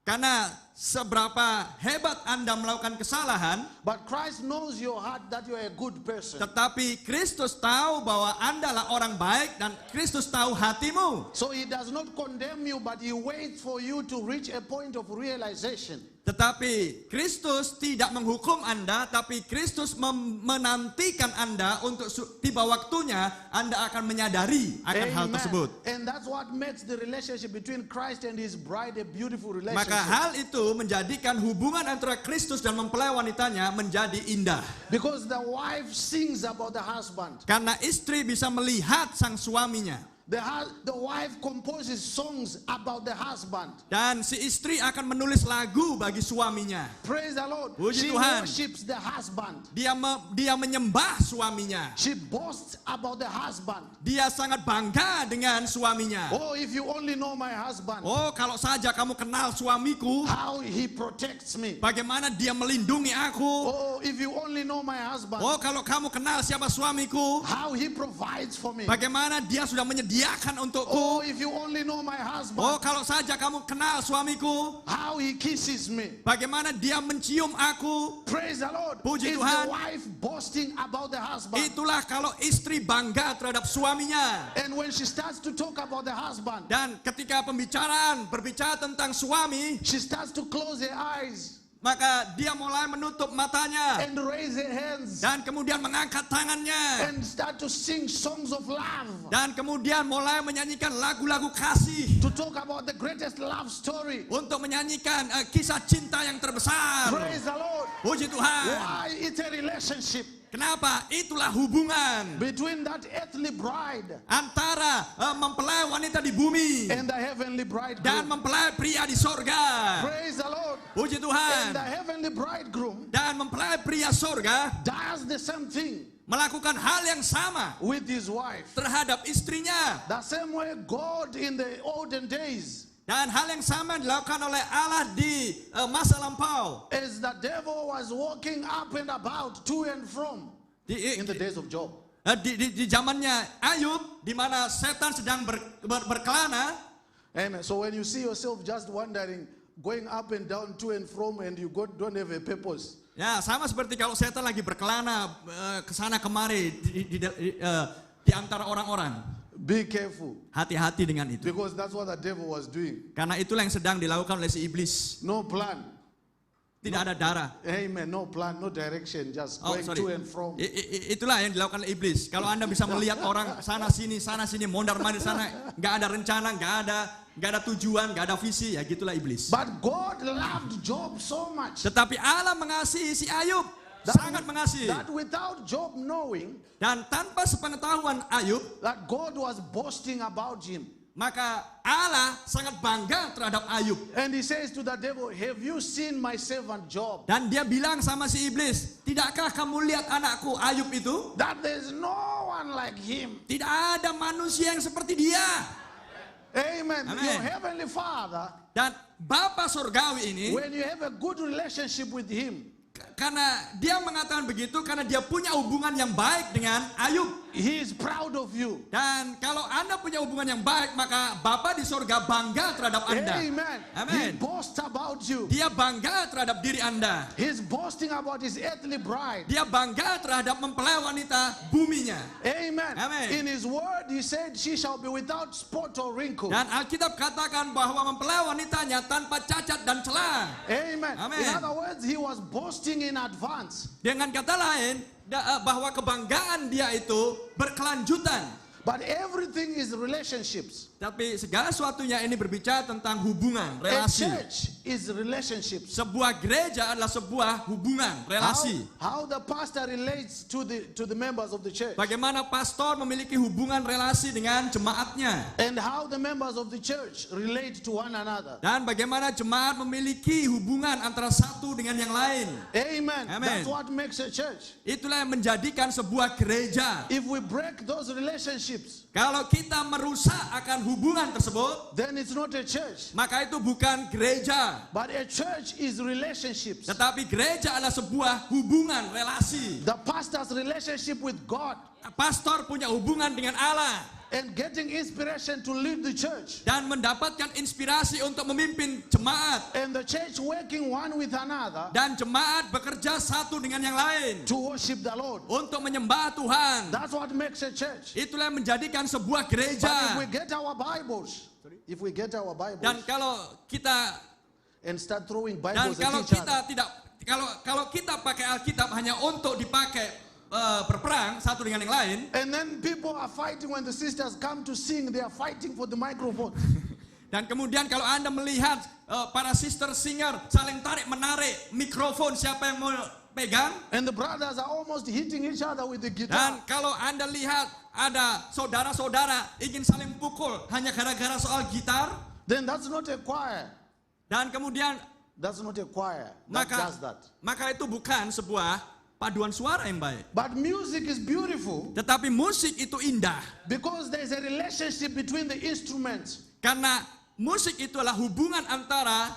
Karena seberapa hebat Anda melakukan kesalahan, but Christ knows your heart that you are a good person. tetapi Kristus tahu bahwa Anda adalah orang baik dan Kristus tahu hatimu. So he does not condemn you, but he waits for you to reach a point of realization. Tetapi Kristus tidak menghukum Anda, tapi Kristus menantikan Anda untuk tiba waktunya Anda akan menyadari akan hal tersebut. And that's what makes the relationship between Christ and his bride a beautiful relationship. Maka hal itu menjadikan hubungan antara Kristus dan mempelai wanitanya menjadi indah. Because the wife sings about the husband. Karena istri bisa melihat sang suaminya. The wife composes songs about the husband. Dan si istri akan menulis lagu bagi suaminya. Praise the Lord. Puji She Tuhan. worships the husband. Dia menyembah suaminya. She boasts about the husband. Dia sangat bangga dengan suaminya. Oh, if you only know my husband. Oh, kalau saja kamu kenal suamiku, How he protects me. bagaimana dia melindungi aku. Oh, if you only know my husband. Oh, kalau kamu kenal siapa suamiku, How he provides for me. bagaimana dia sudah menyediakan untukku. Oh, if you only know my husband. Oh, kalau saja kamu kenal suamiku, How he kisses me. bagaimana dia mencium aku. Praise the Lord. Puji Is Tuhan. the wife boasting about the husband. Itulah kalau istri bangga terhadap suaminya. And when she starts to talk about the husband, Dan ketika berbicara tentang suami, she starts to close her eyes maka dia mulai menutup matanya and raise her hands dan kemudian mengangkat tangannya and start to sing songs of love, dan kemudian mulai menyanyikan lagu-lagu kasih to talk about the greatest love story. untuk menyanyikan kisah cinta yang terbesar. Praise the Lord. Puji Tuhan. Why? It's a relationship Kenapa? Itulah hubungan between that earthly bride antara mempelai wanita di bumi and the heavenly bridegroom. dan mempelai pria di sorga. Praise the Lord. Puji And Tuhan. the heavenly bridegroom Dan mempelai pria sorga does the same thing melakukan hal yang sama with his wife. terhadap istrinya. The same way God in the olden days, Dan hal yang sama dilakukan oleh Allah di masa lampau. as the devil was walking up and about to and from in the days of Job. Di zamannya Ayub, di mana setan sedang berkelana. Amen. So when you see yourself just wandering, going up and down to and from, and you don't have a purpose, Ya, sama seperti kalau setan lagi berkelana ke sana kemari di antara orang-orang. be careful, Hati-hati dengan itu. because that's what the devil was doing. Karena itulah yang sedang dilakukan oleh si iblis. No plan. Tidak ada darah. Amen. No plan, no direction, just Oh, going sorry. to and from. Itulah yang dilakukan oleh iblis. Kalau Anda bisa melihat orang sana sini, mondar-mandir sana, nggak ada rencana, nggak ada tujuan, nggak ada visi, ya gitulah iblis. But God loved Job so much Tetapi Allah mengasihi si Ayub, sangat mengasihi. that without Job knowing Dan tanpa sepengetahuan Ayub, that God was boasting about him, maka Allah sangat bangga terhadap Ayub. and he says to the devil, have you seen my servant Job? Dan dia bilang sama si iblis, tidakkah kamu lihat anakku Ayub itu? That there's no one like him. Tidak ada manusia yang seperti dia. Amen. Amen. Your heavenly Father, Dan Bapa Surgawi ini, when you have a good relationship with him, karena dia mengatakan begitu, karena dia punya hubungan yang baik dengan Ayub. he is proud of you. Dan kalau Anda punya hubungan yang baik, maka Bapa di surga bangga terhadap Anda. Amen. Amen. He boasts about you. Dia bangga terhadap diri Anda. He's boasting about his earthly bride. Dia bangga terhadap mempelai wanita buminya. Amen. Amen. In his word, he said, she shall be without spot or wrinkle. Dan Alkitab katakan bahwa mempelai wanitanya tanpa cacat dan celah. Amen. Amen. In other words, he was boasting in advance. Dengan kata lain, bahwa kebanggaan dia itu berkelanjutan. But everything is relationships. Tapi segala sesuatunya ini berbicara tentang hubungan, A relasi. church is relationships. Sebuah gereja adalah sebuah hubungan, relasi. How the pastor relates to the members of the church. Bagaimana pastor memiliki hubungan relasi dengan jemaatnya. And how the members of the church relate to one another. Dan bagaimana jemaat memiliki hubungan antara satu dengan yang lain. Amen. Amen. That's what makes a church. Itulah yang menjadikan sebuah gereja. If we break those relationships, Kalau kita merusak akan hubungan tersebut, then it's not a church. maka itu bukan gereja. But a church is relationships. Tetapi gereja adalah sebuah hubungan, relasi. The pastor's relationship with God. Pastor punya hubungan dengan Allah. and getting inspiration to lead the church. Dan mendapatkan inspirasi untuk memimpin jemaat. And the church working one with another Dan jemaat bekerja satu dengan yang lain. to worship the Lord. Untuk menyembah Tuhan. That's what makes a church. Itulah yang menjadikan sebuah But if gereja. we get our Bibles, Dan kalau kita and start throwing Dan Bibles kalau at each kita other, tidak kalau kita pakai Alkitab hanya untuk dipakai berperang satu dengan yang lain, and then people are fighting when the sisters come to sing, they are fighting for the microphone. dan kemudian kalau Anda melihat para sister singer saling tarik menarik mikrofon siapa yang mau pegang, And the brothers are almost hitting each other with the guitar. dan kalau Anda lihat ada saudara-saudara ingin saling pukul hanya gara-gara soal gitar, Then that's not a choir. dan kemudian That's not a choir that does that. maka itu bukan sebuah paduan suara yang baik. But music is beautiful Tetapi musik itu indah because there's a relationship between the instruments. karena musik itu adalah hubungan antara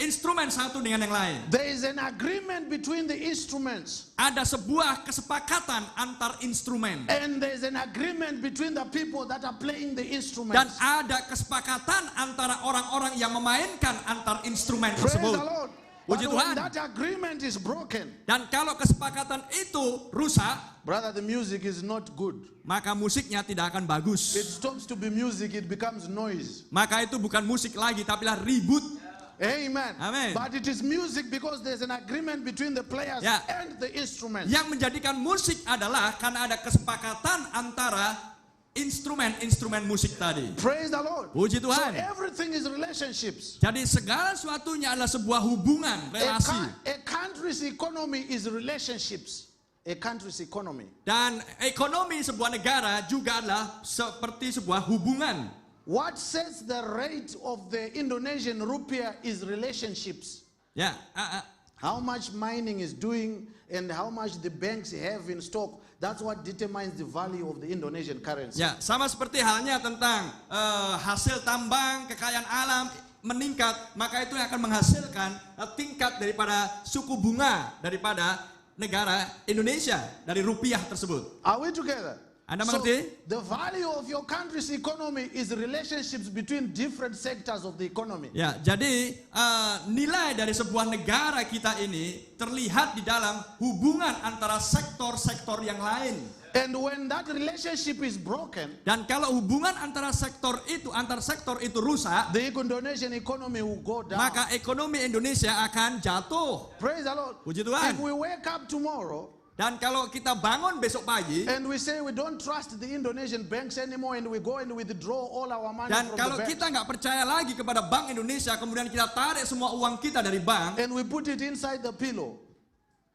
instrumen satu dengan yang lain. There is an agreement between the instruments. Ada sebuah kesepakatan antar instrumen. And there's an agreement between the people that are playing the Dan instruments. ada kesepakatan antara orang-orang yang memainkan antar instrumen Praise tersebut. the Lord. But Puji when Tuhan. that agreement is broken, Dan kalau kesepakatan itu rusak, brother, the music is not good. maka musiknya tidak akan It bagus. stops to be music, it becomes noise. Maka itu bukan musik lagi, tapi lah ribut. Amen. Amen. But it is music because there's an agreement between the players Ya. and the instruments. Yang menjadikan musik adalah karena ada kesepakatan antara instrumen-instrumen musik tadi. Praise the Lord. Puji So Tuhan. everything is relationships. Jadi segala sesuatunya adalah sebuah hubungan, relasi. A country's economy is relationships. A country's economy. Dan ekonomi sebuah negara juga adalah seperti sebuah hubungan. What sets the rate of the Indonesian rupiah is relationships. Ya, How much mining is doing and how much the banks have in stock. That's what determines the value of the Indonesian currency. ya, sama seperti halnya tentang hasil tambang, kekayaan alam meningkat, maka itu yang akan menghasilkan tingkat daripada suku bunga daripada negara Indonesia dari rupiah tersebut. Are we together? Anda So, mengerti? the value of your country's economy is relationships between different sectors of the economy. Ya, jadi nilai dari sebuah negara kita ini terlihat di dalam hubungan antara sektor-sektor yang lain. And when that relationship is broken, Dan kalau hubungan antar sektor itu rusak, the Indonesian economy will go down. maka ekonomi Indonesia akan jatuh. Praise the Lord. Puji Tuhan. If we wake up tomorrow Dan kalau kita bangun besok pagi, and we say we don't trust the Indonesian banks anymore and we go and withdraw all our money dan from kalau the bank kita nggak percaya lagi kepada Bank Indonesia, kemudian kita tarik semua uang kita dari bank, and we put it inside the pillow.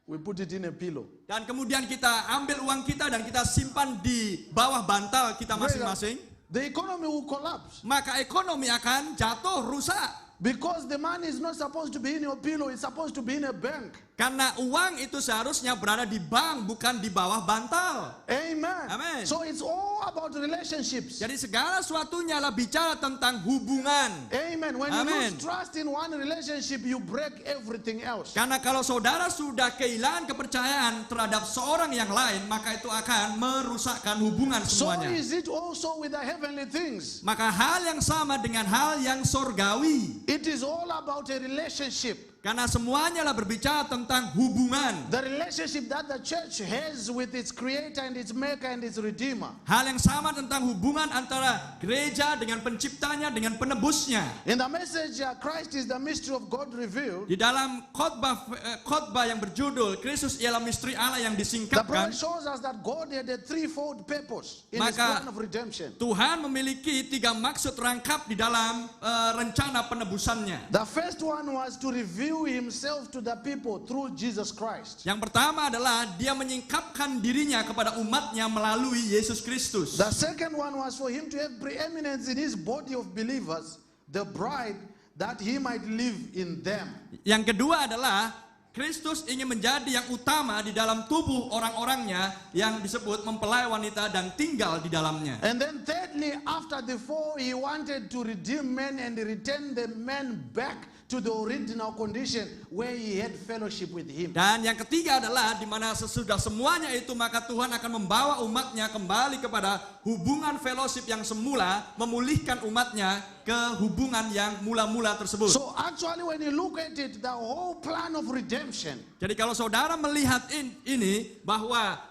We put it in a pillow. dan kemudian kita ambil uang kita dan kita simpan di bawah bantal kita masing-masing, The economy will collapse maka ekonomi akan jatuh, rusak. because the money is not supposed to be in your pillow, it's supposed to be in a bank. Karena uang itu seharusnya berada di bank, bukan di bawah bantal. Amen. Amen. So it's all about relationships. Jadi segala sesuatunya adalah bicara tentang hubungan. Amen. When you Amen. lose trust in one relationship, you break everything else. Karena kalau saudara sudah kehilangan kepercayaan terhadap seorang yang lain, maka itu akan merusakkan hubungan So semuanya. is it also with the heavenly things. Maka hal yang sama dengan hal yang sorgawi. It is all about a relationship. Karena semuanya adalah berbicara tentang hubungan. The relationship that the church has with its creator and its maker and its redeemer. Hal yang sama tentang hubungan antara gereja dengan penciptanya, dengan penebusnya. In the message, Christ is the mystery of God revealed. Di dalam khotbah yang berjudul Kristus ialah misteri Allah yang The disingkapkan, prophet shows us that God had a threefold purpose in His Maka- plan of redemption. Tuhan memiliki 3 maksud rangkap di dalam rencana penebusannya. The first one was to reveal Himself to the people through Jesus Christ. Yang pertama adalah dia menyingkapkan dirinya kepada umatnya melalui Yesus Kristus. The second one was for Him to have preeminence in His body of believers, the bride, that He might live in them. Yang kedua adalah Kristus ingin menjadi yang utama di dalam tubuh orang-orangnya yang disebut mempelai wanita dan tinggal di dalamnya. And then thirdly, after the fall, He wanted to redeem men and return the men back to the original condition where he had fellowship with him. Dan yang ketiga adalah di mana sesudah semuanya itu maka Tuhan akan membawa umatnya kembali kepada hubungan fellowship yang semula, memulihkan umatnya ke hubungan yang mula-mula tersebut. So actually when you look at it, the whole plan of redemption Jadi kalau saudara melihat ini bahwa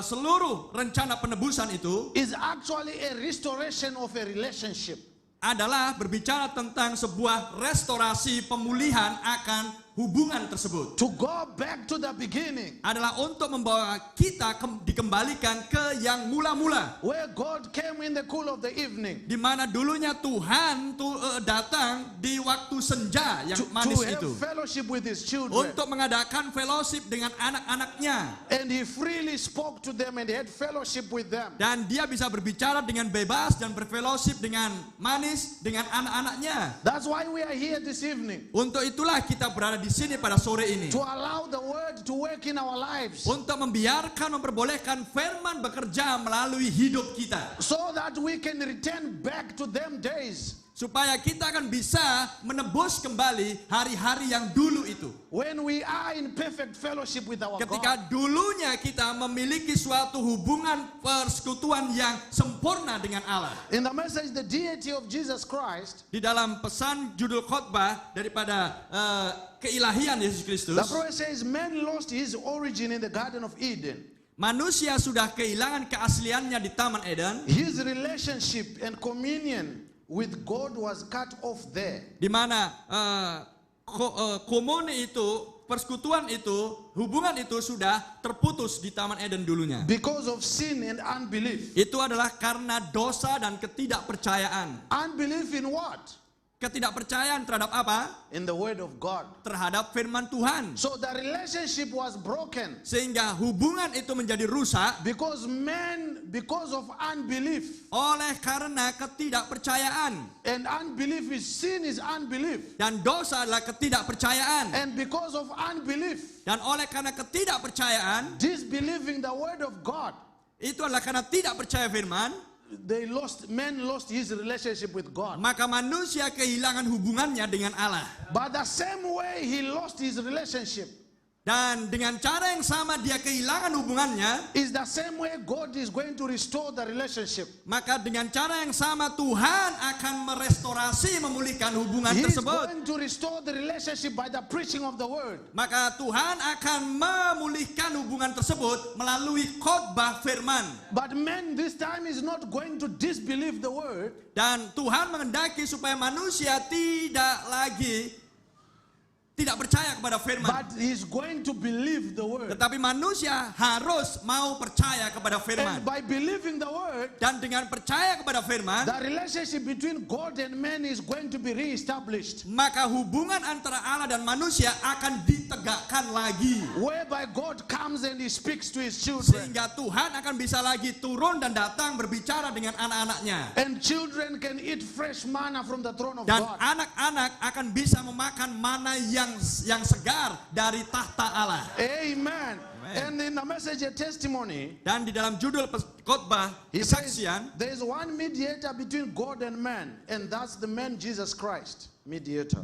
seluruh rencana penebusan itu is actually a restoration of a relationship. adalah berbicara tentang sebuah restorasi pemulihan akan hubungan tersebut. To go back to the beginning. Adalah untuk membawa kita dikembalikan ke yang mula-mula. Where God came in the cool of the evening. Di mana dulunya Tuhan datang di waktu senja yang manis to itu. have fellowship with his children. Untuk mengadakan fellowship dengan anak-anaknya. And he freely spoke to them and he had fellowship with them. Dan dia bisa berbicara dengan bebas dan berfellowship dengan manis dengan anak-anaknya. That's why we are here this evening. Untuk itulah kita berada di sini pada sore ini. To allow the word to work in our lives. Untuk memperbolehkan firman bekerja melalui hidup kita. So that we can return back to them days. Supaya kita akan bisa menebus kembali hari-hari yang dulu itu. When we are in perfect fellowship with our Ketika God. dulunya kita memiliki suatu hubungan persekutuan yang sempurna dengan Allah. In the message, the deity of Jesus Christ. Di dalam pesan judul khotbah daripada keilahian Yesus Kristus. The prophet says man lost his origin in the Garden of Eden. Manusia sudah kehilangan keasliannya di Taman Eden. His relationship and communion with God was cut off there. Di mana komune itu, persekutuan itu, hubungan itu sudah terputus di Taman Eden dulunya. Because of sin and unbelief. Itu adalah karena dosa dan ketidakpercayaan. Unbelief in what? Ketidakpercayaan terhadap apa? In the word of God. Terhadap firman Tuhan. So the relationship was broken. Sehingga hubungan itu menjadi rusak. Because of unbelief. Oleh karena ketidakpercayaan. And unbelief is sin is unbelief. Dan dosa adalah ketidakpercayaan. And because of unbelief. Dan oleh karena ketidakpercayaan. Disbelieving the word of God. Itu adalah karena tidak percaya firman. Man lost his relationship with God. Maka manusia kehilangan hubungannya dengan Allah. But the same way he lost his relationship. Dan dengan cara yang sama dia kehilangan hubungannya. Is the same way God is going to restore the relationship. Maka dengan cara yang sama Tuhan akan merestorasi, memulihkan hubungan He is tersebut. going to restore the relationship by the preaching of the word. Maka Tuhan akan memulihkan hubungan tersebut melalui khotbah firman. But man this time is not going to disbelieve the word. Dan Tuhan menghendaki supaya manusia tidak percaya kepada firman. But he's going to believe the word. Tetapi manusia harus mau percaya kepada firman. And by believing the word, dan dengan percaya kepada firman, the relationship between God and man is going to be reestablished. Maka hubungan antara Allah dan manusia akan ditegakkan lagi. Whereby God comes and he speaks to his children. Sehingga Tuhan akan bisa lagi turun dan datang berbicara dengan anak-anaknya. And children can eat fresh manna from the throne of Dan God. anak-anak akan bisa memakan mana yang segar dari tahta Allah. Amen. And in the message a testimony, dan di dalam judul khotbah kesaksian, there is one mediator between God and man, and that's the man Jesus Christ. Mediator.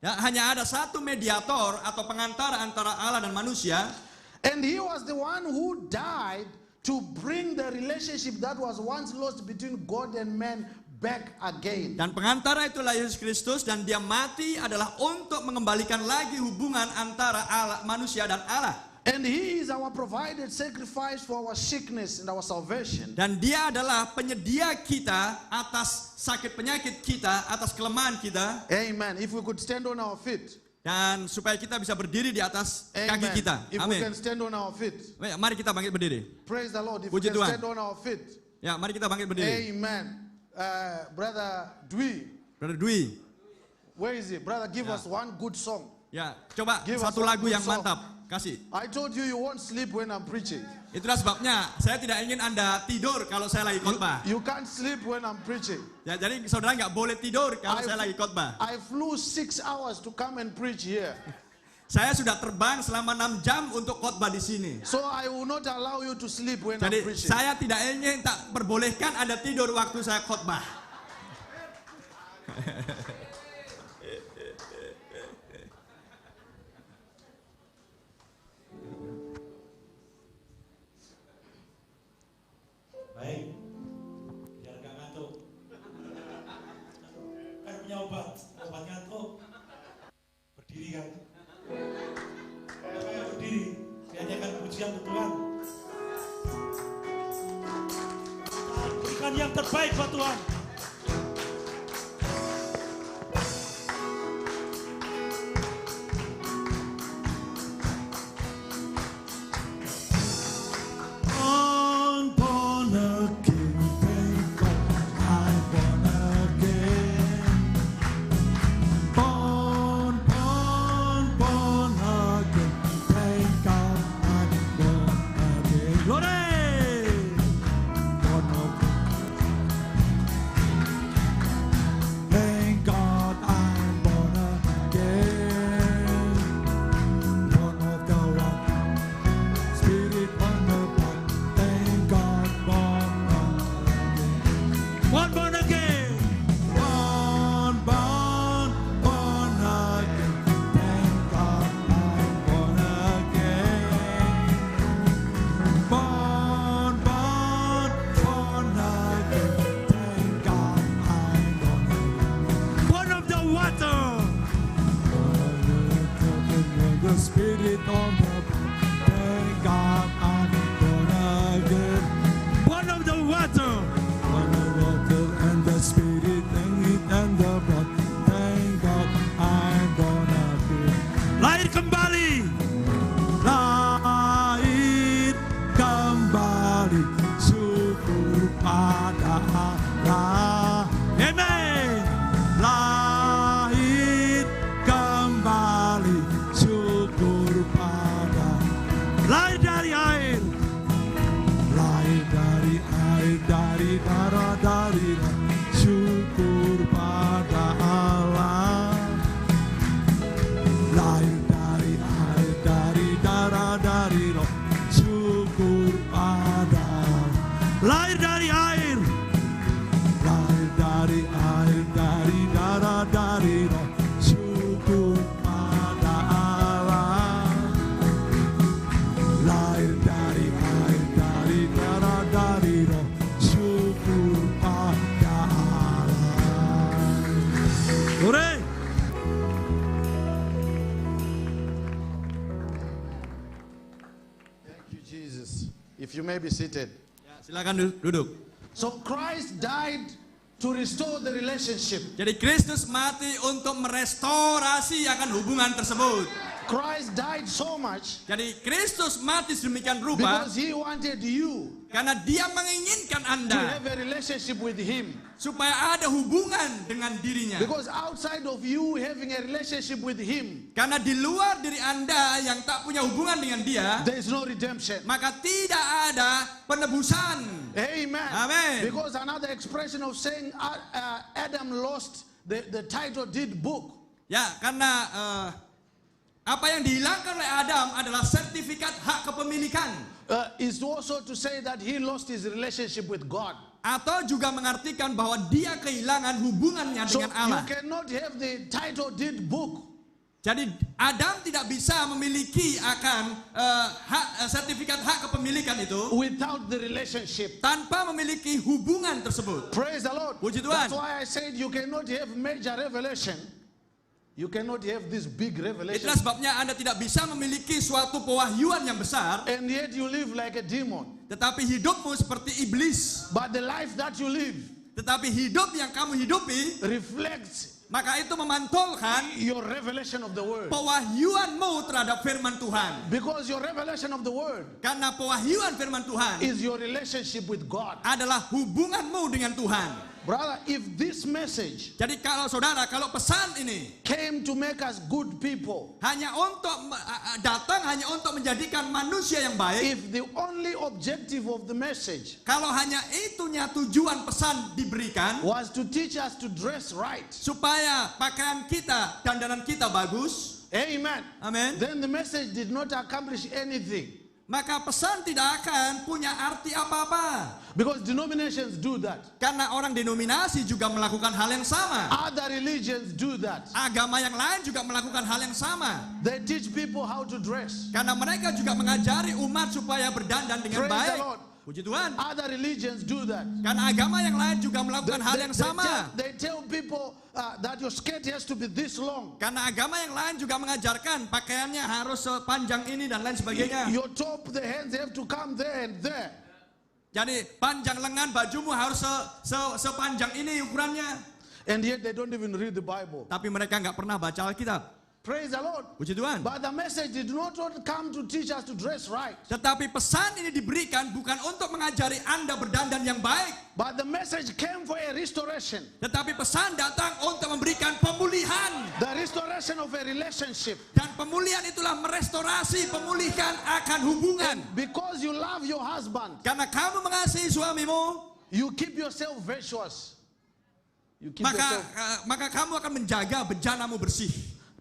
Ya, hanya ada satu mediator atau pengantara antara Allah dan manusia. And he was the one who died to bring the relationship that was once lost between God and man back again. Dan pengantara itulah Yesus Kristus, dan dia mati adalah untuk mengembalikan lagi hubungan antara Allah, manusia dan Allah. And he is our provided sacrifice for our sickness and our salvation. Dan dia adalah penyedia kita atas sakit penyakit kita, atas kelemahan kita. Amen. If we could stand on our feet. Dan supaya kita bisa berdiri di atas kaki kita. If we can stand on our feet. Mari kita bangkit berdiri. Praise the Lord. If Puji we can Tuhan. stand on our feet. Ya, mari kita bangkit berdiri. Amen. Brother Dwi. Brother Dwi. Where is he? Brother, give us one good song. Ya, coba Give satu us one lagu good yang song. mantap. Kasih. I told you won't sleep when I'm preaching. Itulah sebabnya saya tidak ingin Anda tidur kalau saya lagi khotbah. You can't sleep when I'm preaching. Ya, jadi saudara nggak boleh tidur kalau saya lagi khotbah. I flew 6 hours to come and preach here. Saya sudah terbang selama 6 jam untuk khotbah di sini. So I will not allow you to sleep when Jadi I'm preaching. saya tidak ingin perbolehkan Anda tidur waktu saya khotbah. pujian Tuhan. Berikan yang terbaik buat Tuhan. If you may be seated. Ya, silakan duduk. So Christ died to restore the relationship. Jadi Kristus mati untuk merestorasi akan hubungan tersebut. Christ died so much. Jadi Kristus mati sedemikian rupa Because he wanted you karena dia menginginkan to Anda have a relationship with him. supaya ada hubungan dengan dirinya. Because outside of you having a relationship with him, Karena di luar diri Anda yang tak punya hubungan dengan dia, there is no redemption. maka tidak ada penebusan. Amen. Amen. Because another expression of saying Adam lost the title deed book. Ya, karena apa yang dihilangkan oleh Adam adalah sertifikat hak kepemilikan. Is also to say that he lost his relationship with God. Atau juga mengartikan bahwa dia kehilangan hubungannya So dengan Allah. you cannot have the title deed book Jadi Adam tidak bisa memiliki akan sertifikat hak kepemilikan itu without the relationship. tanpa memiliki hubungan tersebut. Praise the Lord. Puji Tuhan. That's why I said you cannot have major revelation. You cannot have this big revelation. Itulah sebabnya Anda tidak bisa memiliki suatu pewahyuan yang besar, And yet you live like a demon. tetapi hidupmu seperti iblis. But the life that you live Tetapi hidup yang kamu hidupi, reflects maka itu memantulkan your revelation of the word. pewahyuanmu terhadap firman Tuhan. Because your revelation of the word Karena pewahyuan firman Tuhan is your relationship with God. adalah hubunganmu dengan Tuhan. Brother, if this message Jadi kalau saudara, kalau pesan ini came to make us good people, hanya untuk datang hanya untuk menjadikan manusia yang baik, if the only objective of the message kalau hanya itunya tujuan pesan diberikan was to teach us to dress right, supaya pakaian kita, dandanan kita bagus, amen, amin, then the message did not accomplish anything. maka pesan tidak akan punya arti apa-apa. Because denominations do that. Karena orang denominasi juga melakukan hal yang sama. Other religions do that. Agama yang lain juga melakukan hal yang sama. They teach people how to dress. Karena mereka juga mengajari umat supaya berdandan dengan Praise the baik. Lord. Puji Tuhan. Other religions do that. Karena agama yang lain juga melakukan hal yang sama. They tell people that your skirt has to be this long. Karena agama yang lain juga mengajarkan pakaiannya harus sepanjang ini dan lain sebagainya. Your top, the hands have to come there and there. Jadi panjang lengan bajumu harus sepanjang ini ukurannya. And yet they don't even read the Bible. Tapi mereka nggak pernah baca Alkitab. Praise the Lord. Puji Tuhan. But the message did not come to teach us to dress right. Tetapi pesan ini diberikan bukan untuk mengajari Anda berdandan yang baik. But the message came for a restoration. Tetapi pesan datang untuk memberikan pemulihan. The restoration of a relationship. Dan pemulihan itulah merestorasi, memulihkan akan hubungan. Because you love your husband. Karena kamu mengasihi suamimu, you keep yourself virtuous. You keep yourself. Maka kamu akan menjaga bejanamu bersih.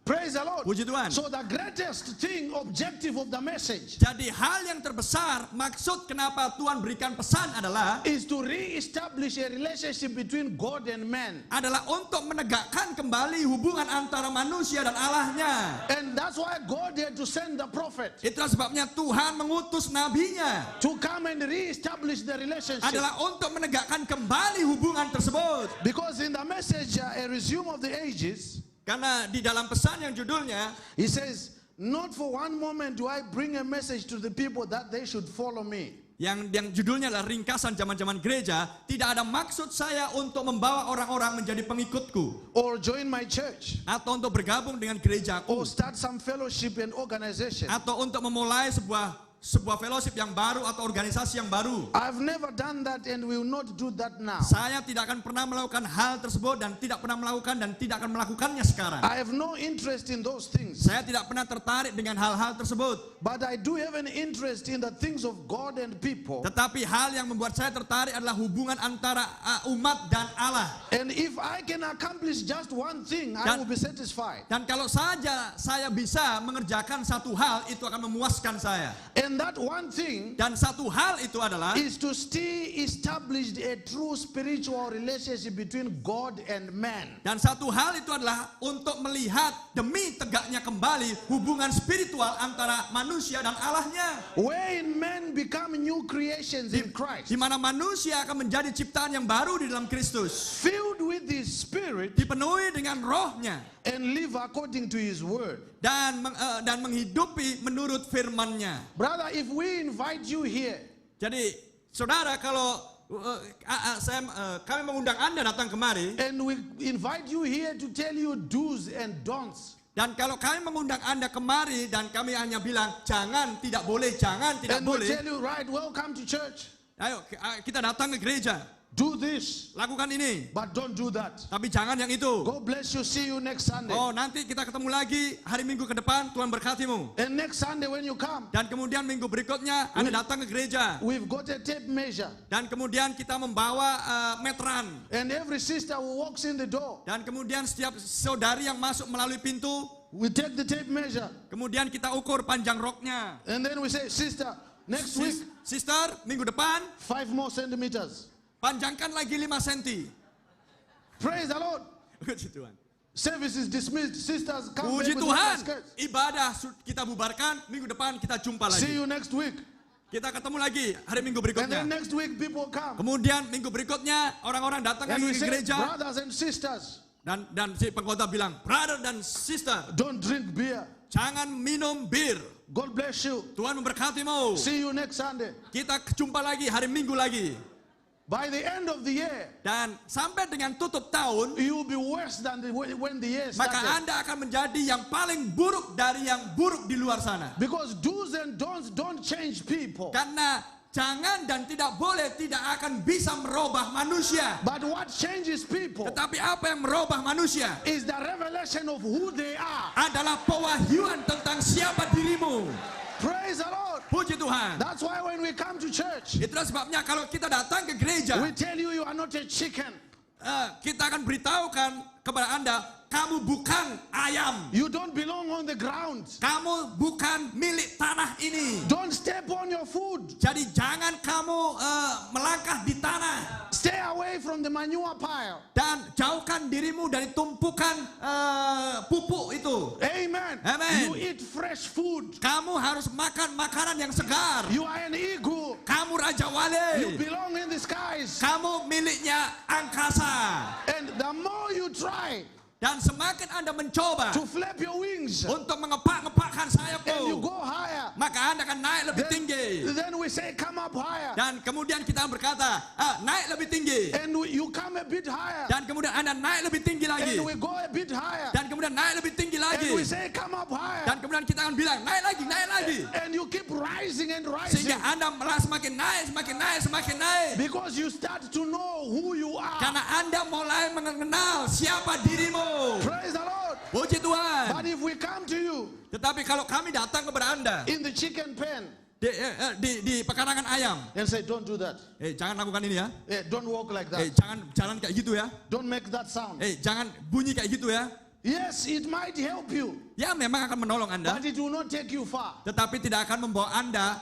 Praise the Lord. Puji Tuhan. So the greatest thing, objective of the message, jadi hal yang terbesar, maksud kenapa Tuhan berikan pesan adalah is to re-establish a relationship between God and man. Adalah untuk menegakkan kembali hubungan antara manusia dan Allahnya. And that's why God had to send the prophet. Itulah sebabnya Tuhan mengutus nabinya to come and re-establish the relationship. Adalah untuk menegakkan kembali hubungan tersebut. Because in the message, a resume of the ages, karena di dalam pesan yang judulnya, he says, not for one moment do I bring a message to the people that they should follow me. Yang judulnya adalah ringkasan zaman-zaman gereja, tidak ada maksud saya untuk membawa orang-orang menjadi pengikutku, or join my church, atau untuk bergabung dengan gerejaku, or start some fellowship and organization, atau untuk memulai sebuah fellowship yang baru atau organisasi yang baru. I've never done that and will not do that now. Saya tidak akan pernah melakukan hal tersebut dan tidak pernah melakukan dan tidak akan melakukannya sekarang. I have no interest in those things. Saya tidak pernah tertarik dengan hal-hal tersebut. But I do have an interest in the things of God and people. Tetapi hal yang membuat saya tertarik adalah hubungan antara umat dan Allah. And if I can accomplish just one thing, I will be satisfied. Dan kalau saja saya bisa mengerjakan satu hal, itu akan memuaskan saya. And that one thing, dan satu hal itu adalah, is to stay established a true spiritual relationship between God and man. Dan satu hal itu adalah untuk melihat demi tegaknya kembali hubungan spiritual antara manusia dan Allahnya. Wherein men become new creations in Christ. Di mana manusia akan menjadi ciptaan yang baru di dalam Kristus. Filled with His Spirit. Dipenuhi dengan rohnya. And live according to His word. Dan menghidupi menurut firman-Nya. Brother, if we invite you here. Jadi, saudara, kalau kami mengundang Anda datang kemari. And we invite you here to tell you do's and don'ts. Dan kalau kami mengundang Anda kemari dan kami hanya bilang jangan, tidak boleh, jangan, tidak boleh. And we tell you, right, welcome to church. Ayo, kita datang ke gereja. Do this. Lakukan ini. But don't do that. Tapi jangan yang itu. God bless you. See you next Sunday. Oh, nanti kita ketemu lagi hari Minggu ke depan. Tuhan berkatimu. And next Sunday when you come. Dan kemudian minggu berikutnya Anda datang ke gereja. We've got a tape measure. Dan kemudian kita membawa meteran. And every sister who walks in the door. Dan kemudian setiap saudari yang masuk melalui pintu. We take the tape measure. Kemudian kita ukur panjang roknya. And then we say, sister, next week. Sister, minggu depan. 5 more centimeters. Panjangkan lagi 5 cm. Praise the Lord. Puji Tuhan. Service is dismissed. Sisters, come Puji back with Tuhan. skirts. Ibadah kita bubarkan. Minggu depan kita jumpa lagi. See you next week. Kita ketemu lagi hari Minggu berikutnya. And then next week people come. Kemudian minggu berikutnya orang-orang datang lagi ke gereja. Brothers and sisters. Dan si pengkhotbah bilang, brother dan sister, don't drink beer. Jangan minum bir. God bless you. Tuhan memberkatimu. See you next Sunday. Kita jumpa lagi hari Minggu lagi. By the end of the year, dan sampai dengan tutup tahun, you will be worse than when the year started. Maka Anda akan menjadi yang paling buruk dari yang buruk di luar sana. Because do's and don'ts don't change people. Karena jangan dan tidak boleh tidak akan bisa merubah manusia. But what changes people? Tetapi apa yang merubah manusia? Is the revelation of who they are. Adalah pewahyuan tentang siapa dirimu. Praise the Lord. Puji Tuhan. That's why when we come to church, itulah sebabnya kalau kita datang ke gereja, we tell you are not a chicken. Kita akan beritahukan kepada Anda, kamu bukan ayam. You don't belong on the ground. Kamu bukan milik tanah ini. Don't step on your food. Jadi jangan kamu melangkah di tanah. Stay away from the manure pile. Dan jauhkan dirimu dari tumpukan pupuk itu. Amen. Amen. You eat fresh food. Kamu harus makan makanan yang segar. You are an eagle. Kamu Raja Wali. angkasa. And the more you try Dan semakin Anda mencoba to flap your wings untuk mengepak-ngepakkan and you sayapmu, go higher, maka Anda akan naik lebih tinggi. then we say come up higher. Dan kemudian kita berkata, naik lebih tinggi. And you come a bit higher. Dan kemudian Anda naik lebih tinggi lagi. And we go a bit higher. Dan kemudian naik lebih tinggi And lagi. we say come up higher. Dan kemudian kita akan bilang, naik lagi, naik lagi. And you keep rising and rising. Sehingga Anda malah semakin naik, semakin naik, semakin naik. Because you start to know who you are. Karena Anda mulai mengenal siapa dirimu. Praise the Lord. Puji Tuhan. But if we come to you Tetapi kalau kami datang kepada Anda in the chicken pen di pekarangan ayam, and say don't do that. jangan lakukan ini ya. Don't walk like that. Jangan jalan kayak gitu ya. Don't make that sound. Jangan bunyi kayak gitu ya. Yes, it might help you. Ya memang akan menolong Anda, But it will not take you far. tetapi tidak akan membawa Anda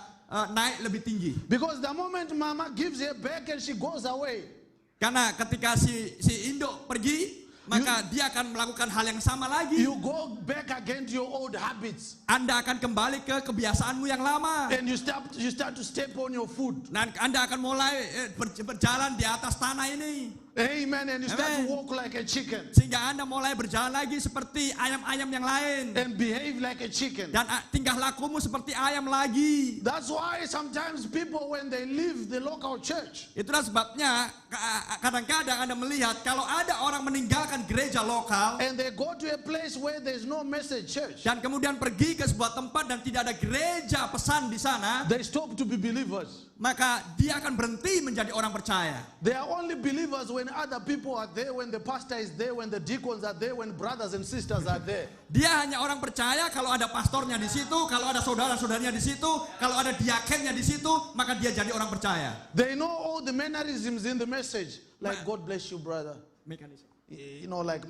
naik lebih tinggi. Because the moment mama gives her back and she goes away, Karena ketika si induk pergi, maka dia akan melakukan hal yang sama lagi. you go back again to your old habits. Anda akan kembali ke kebiasaanmu yang lama. And you start to step on your foot. Dan Anda akan mulai berjalan di atas tanah ini. Amen. And you start Amen. to walk like a chicken. Sehingga Anda mulai berjalan lagi seperti ayam-ayam yang lain. And behave like a chicken. Dan tingkah lakumu seperti ayam lagi. That's why sometimes people when they leave the local church, Itulah sebabnya kadang-kadang Anda melihat kalau ada orang meninggalkan gereja lokal and they go to a place where there's no message church, dan kemudian pergi ke sebuah tempat dan tidak ada gereja pesan di sana, they stop to be believers. maka dia akan berhenti menjadi orang percaya. They are only believers when other people are there, when the pastor is there, when the deacons are there, when brothers and sisters are there. Dia hanya orang percaya kalau ada pastornya di situ, kalau ada saudara-saudaranya di situ, kalau ada diakennya di situ, maka dia jadi orang percaya. They know all the mannerisms in the message, like God bless you, brother. Mekanisme. You know, like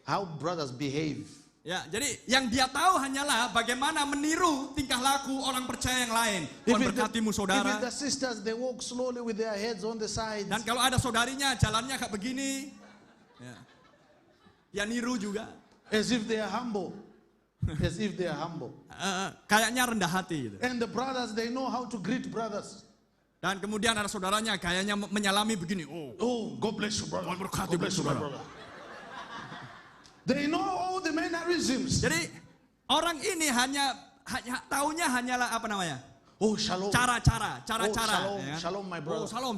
how brothers behave. Ya, jadi yang dia tahu hanyalah bagaimana meniru tingkah laku orang percaya yang lain. Tuhan berkatimu If saudara. it's the sisters, they walk slowly with their heads on the sides. Dan kalau ada saudarinya jalannya kayak begini, ya niru juga. As if they are humble. As if they are humble. Kayaknya rendah hati gitu. And the brothers, they know how to greet brothers. Dan kemudian ada saudaranya gayanya menyalami begini. Oh, God bless you, brother. Tuhan berkati God bless you, my saudara. brother. They know all the mannerisms. Jadi orang ini hanya taunya hanyalah apa namanya? Oh, shalom. Cara-cara. shalom, ya kan? shalom, my brother. Oh, salam.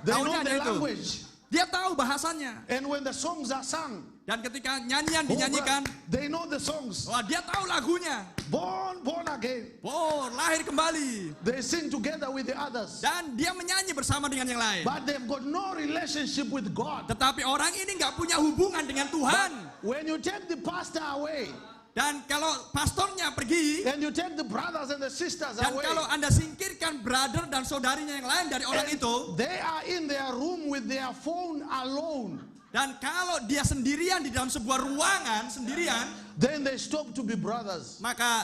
They know Taunya the hanya itu. language. Dia tahu bahasanya. And when the songs are sung, Dan ketika nyanyian dinyanyikan, they know the songs. wah dia tahu lagunya. Born again. Oh, lahir kembali. They sing together with the others. Dan dia menyanyi bersama dengan yang lain. But they've got no relationship with God. Tetapi orang ini nggak punya hubungan dengan Tuhan. When you take the pastor away, Dan kalau pastornya pergi, and you take the brothers and the sisters dan away, kalau Anda singkirkan brother dan saudarinya yang lain dari orang and itu, they are in their room with their phone alone, dan kalau dia sendirian di dalam sebuah ruangan sendirian, then they stop to be brothers. maka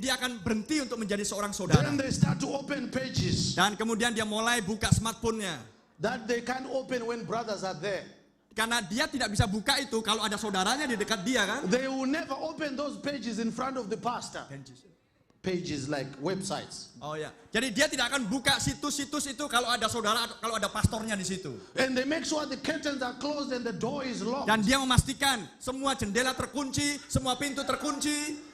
dia akan berhenti untuk menjadi seorang saudara. Then they start to open pages Dan kemudian dia mulai buka smartphone-nya. that they can't open when brothers are there. Karena dia tidak bisa buka itu kalau ada saudaranya di dekat dia kan. They will never open those pages in front of the pastor. Pages like websites. Oh ya. Jadi dia tidak akan buka situs-situs itu kalau ada saudara, kalau ada pastornya di situ. And they make sure the curtains are closed and the door is locked. Dan dia memastikan semua jendela terkunci, semua pintu terkunci.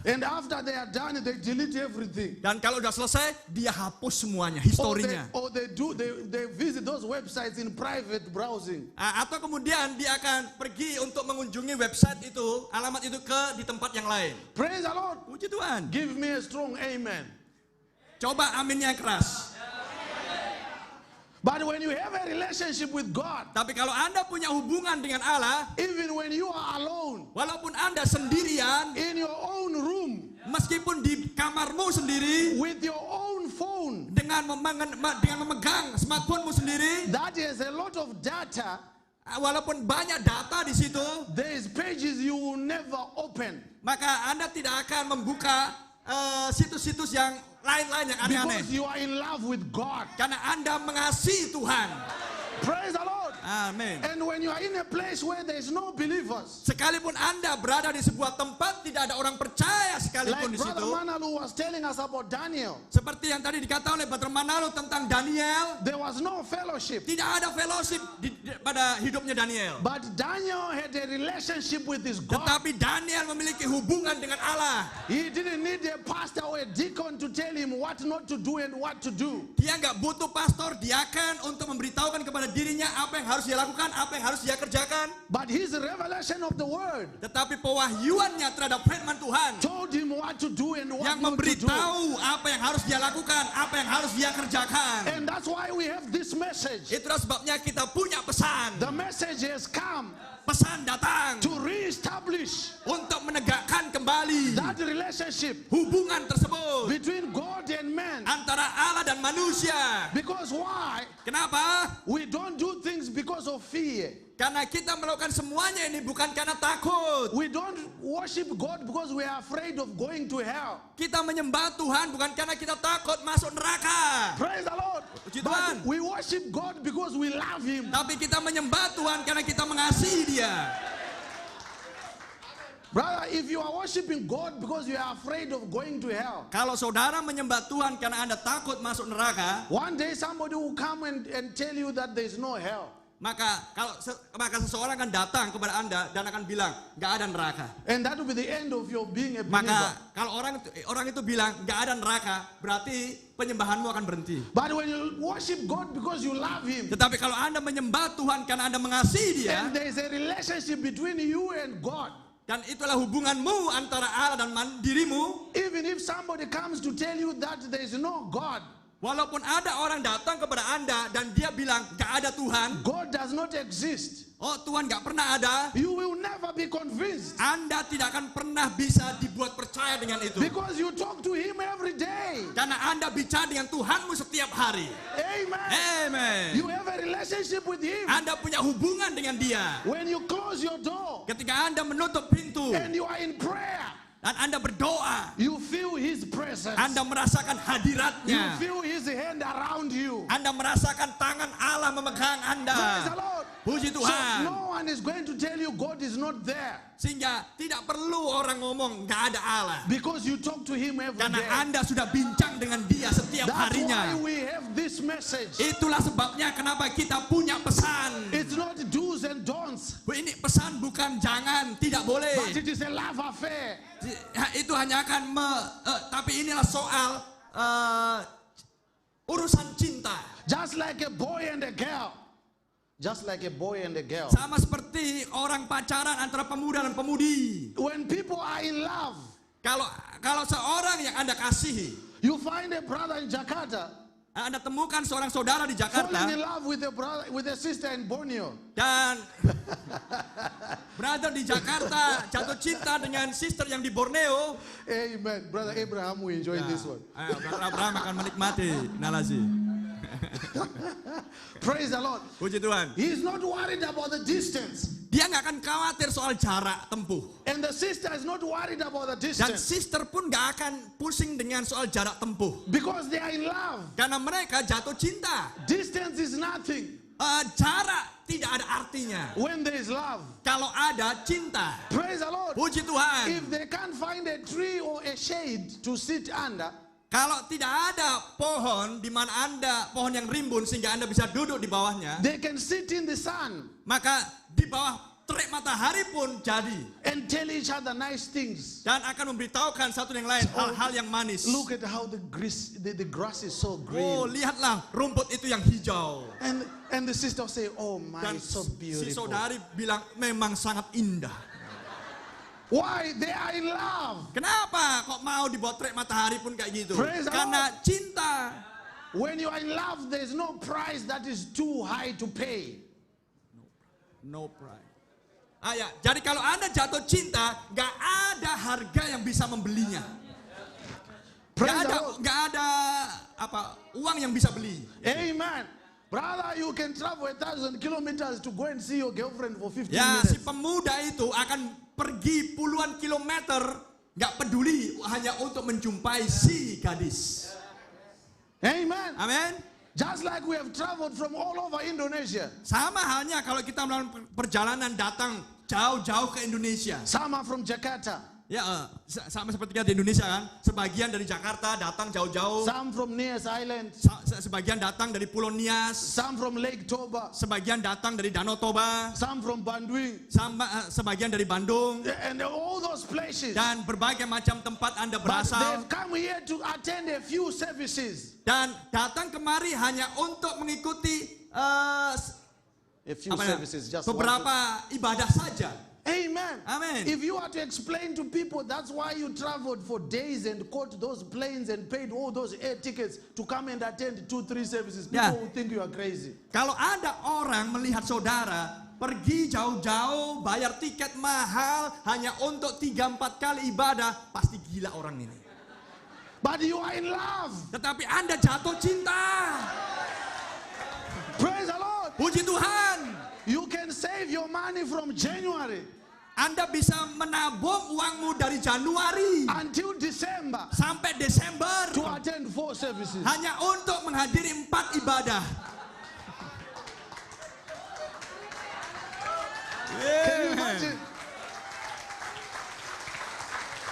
And after they are done, they delete everything. Dan kalau udah selesai, dia hapus semuanya, historinya. Or they visit those websites in private browsing. Atau kemudian dia akan pergi untuk mengunjungi website itu, alamat itu di tempat yang lain. Praise the Lord. Puji Tuhan. Give me a strong amen. Coba aminnya keras. But when you have a relationship with God, Tapi kalau Anda punya hubungan dengan Allah, even when you are alone, walaupun Anda sendirian, in your own room, meskipun di kamarmu sendiri, with your own phone, dengan memegang smartphone-mu sendiri, that has a lot of data, walaupun banyak data di situ, there is pages you will never open. maka Anda tidak akan membuka situs-situs yang lain-lain yang aneh-aneh. Because you are in love with God. Karena Anda mengasihi Tuhan. Praise the Lord. Amin. And when you are in a place where there is no believers, Sekalipun Anda berada di sebuah tempat tidak ada orang percaya like sekalipun di Brother situ. Manalu was telling us about Daniel, Seperti yang tadi dikatakan oleh Brother Manalo tentang Daniel, there was no fellowship. tidak ada fellowship pada hidupnya Daniel. But Daniel had a relationship with his God. Tetapi Daniel memiliki hubungan dengan Allah. He didn't need a pastor or a deacon to tell him what not to do and what to do. Dia nggak butuh pastor, diakan untuk memberitahukan kepada dirinya apa yang harus dia lakukan, apa yang harus dia kerjakan. But his revelation of the word Tetapi pewahyuannya terhadap firman Tuhan told him what to do and what yang not to do. memberitahu apa yang harus dia lakukan, apa yang harus dia kerjakan. And that's why we have this message. Itulah sebabnya kita punya pesan. The message has come Pesan datang to reestablish untuk menegakkan kembali that relationship hubungan tersebut between God and man. antara Allah dan manusia. Because why? Kenapa? We don't do things because of fear. Karena kita melakukan semuanya ini bukan karena takut. We don't worship God because we are afraid of going to hell. Kita menyembah Tuhan bukan karena kita takut masuk neraka. Praise the Lord. Puji Tuhan. But we worship God because we love Him. Tapi kita menyembah Tuhan karena kita mengasihi Dia. Brother, if you are worshiping God because you are afraid of going to hell, Kalau saudara menyembah Tuhan karena Anda takut masuk neraka, one day somebody will come and tell you that there is no hell. maka seseorang akan datang kepada Anda dan akan bilang nggak ada neraka. And that will be the end of your being a believer. Maka kalau orang itu bilang nggak ada neraka, berarti penyembahanmu akan berhenti. But when you worship God because you love Him, Tetapi kalau Anda menyembah Tuhan karena Anda mengasihi Dia, and there is a relationship between you and God, dan itulah hubunganmu antara Allah dan dirimu, even if somebody comes to tell you that there is no God, walaupun ada orang datang kepada Anda dan dia bilang nggak ada Tuhan, God does not exist, oh Tuhan nggak pernah ada, you will never be convinced. Anda tidak akan pernah bisa dibuat percaya dengan itu. Because you talk to Him every day. Karena Anda bicara dengan Tuhanmu setiap hari. Amen. Amen. You have a relationship with Him. Anda punya hubungan dengan Dia. When you close your door Ketika Anda menutup pintu and you are in prayer, dan Anda berdoa, you feel His presence. Anda merasakan You hadiratnya. feel His hand around you. Anda merasakan tangan Allah memegang Praise Anda. the Lord. Puji So Tuhan. no one is going to tell you God is not there Sehingga tidak perlu orang ngomong nggak ada Allah. because you talk to Him every Karena day. Anda sudah bincang dengan Dia setiap That's why harinya. we have this message. Itulah sebabnya kenapa kita punya pesan. It's not do's and don'ts, Ini pesan bukan jangan, tidak but boleh. it is a love affair. Itu hanya akan tapi inilah soal urusan cinta. Just like a boy and a girl. Just like a boy and a girl. Sama seperti orang pacaran antara pemuda dan pemudi. When people are in love, Kalau seorang yang Anda kasihi, you find a brother in Jakarta Anda temukan seorang saudara di falling in Jakarta love with a brother, with a sister in Borneo. dan brother di Jakarta jatuh cinta dengan sister yang di Borneo. Amen. Brother Abraham will enjoy this one. Brother Abraham akan menikmati Nalazi. Praise the Lord. Puji Tuhan. He is not worried about the distance. Dia nggak akan khawatir soal jarak tempuh. And the sister is not worried about the Dan distance. sister pun nggak akan pusing dengan soal jarak tempuh. Because they are in love. Karena mereka jatuh cinta. Distance is nothing Jarak tidak ada artinya. when there is love. Kalau ada cinta. Praise the Lord. Puji Tuhan. If they can't find a tree or a shade to sit under, Kalau tidak ada pohon di mana Anda, pohon yang rimbun sehingga Anda bisa duduk di bawahnya, they can sit in the sun maka di bawah terik matahari pun jadi. and tell each other nice things. Dan akan memberitahukan satu yang lain hal-hal yang manis. Look at how the grass is so green. Oh, lihatlah rumput itu yang hijau. And the sister say, oh my, Dan it's so si beautiful. saudari bilang memang sangat indah. Why? They are in love. Kenapa kok mau dibuat terik matahari pun kayak gitu? Praise the Karena Lord. cinta. When you are in love, there's no price that is too high to pay. No price. Ya, jadi kalau Anda jatuh cinta, gak ada harga yang bisa membelinya. Praise the Lord. Gak ada uang yang bisa beli. Amen. Brother, you can travel 1,000 kilometers to go and see your girlfriend for 15 Ya, minutes. si pemuda itu akan pergi puluhan kilometer, gak peduli hanya untuk menjumpai si gadis. Amen. Amin. Just like we have traveled from all over Indonesia. Sama halnya kalau kita melakukan perjalanan datang jauh-jauh ke Indonesia. Some are from Jakarta. Ya, sama seperti kita di Indonesia kan. Sebagian dari Jakarta datang jauh-jauh. Some from Nias Island. Sebagian datang dari Pulau Nias. Some from Lake Toba. Sebagian datang dari Danau Toba. Some from Bandung. Sebagian dari Bandung. And all those places. Dan berbagai macam tempat Anda But berasal. they've come here to attend a few services. Dan datang kemari hanya untuk mengikuti A few services, just beberapa ibadah saja. Amen. Amen. If you are to explain to people that's why you traveled for days and caught those planes and paid all those air tickets to come and attend 2-3 services, people Ya. will think you are crazy. Kalau ada orang melihat saudara pergi jauh-jauh, bayar tiket mahal hanya untuk 3-4 kali ibadah, pasti gila orang ini. But you are in love. Tetapi Anda jatuh cinta. Praise the Lord. Puji Tuhan. You can save your money from January Anda bisa menabung uangmu dari Januari until December sampai Desember to attend 4 services. hanya untuk menghadiri 4 ibadah. Can you imagine?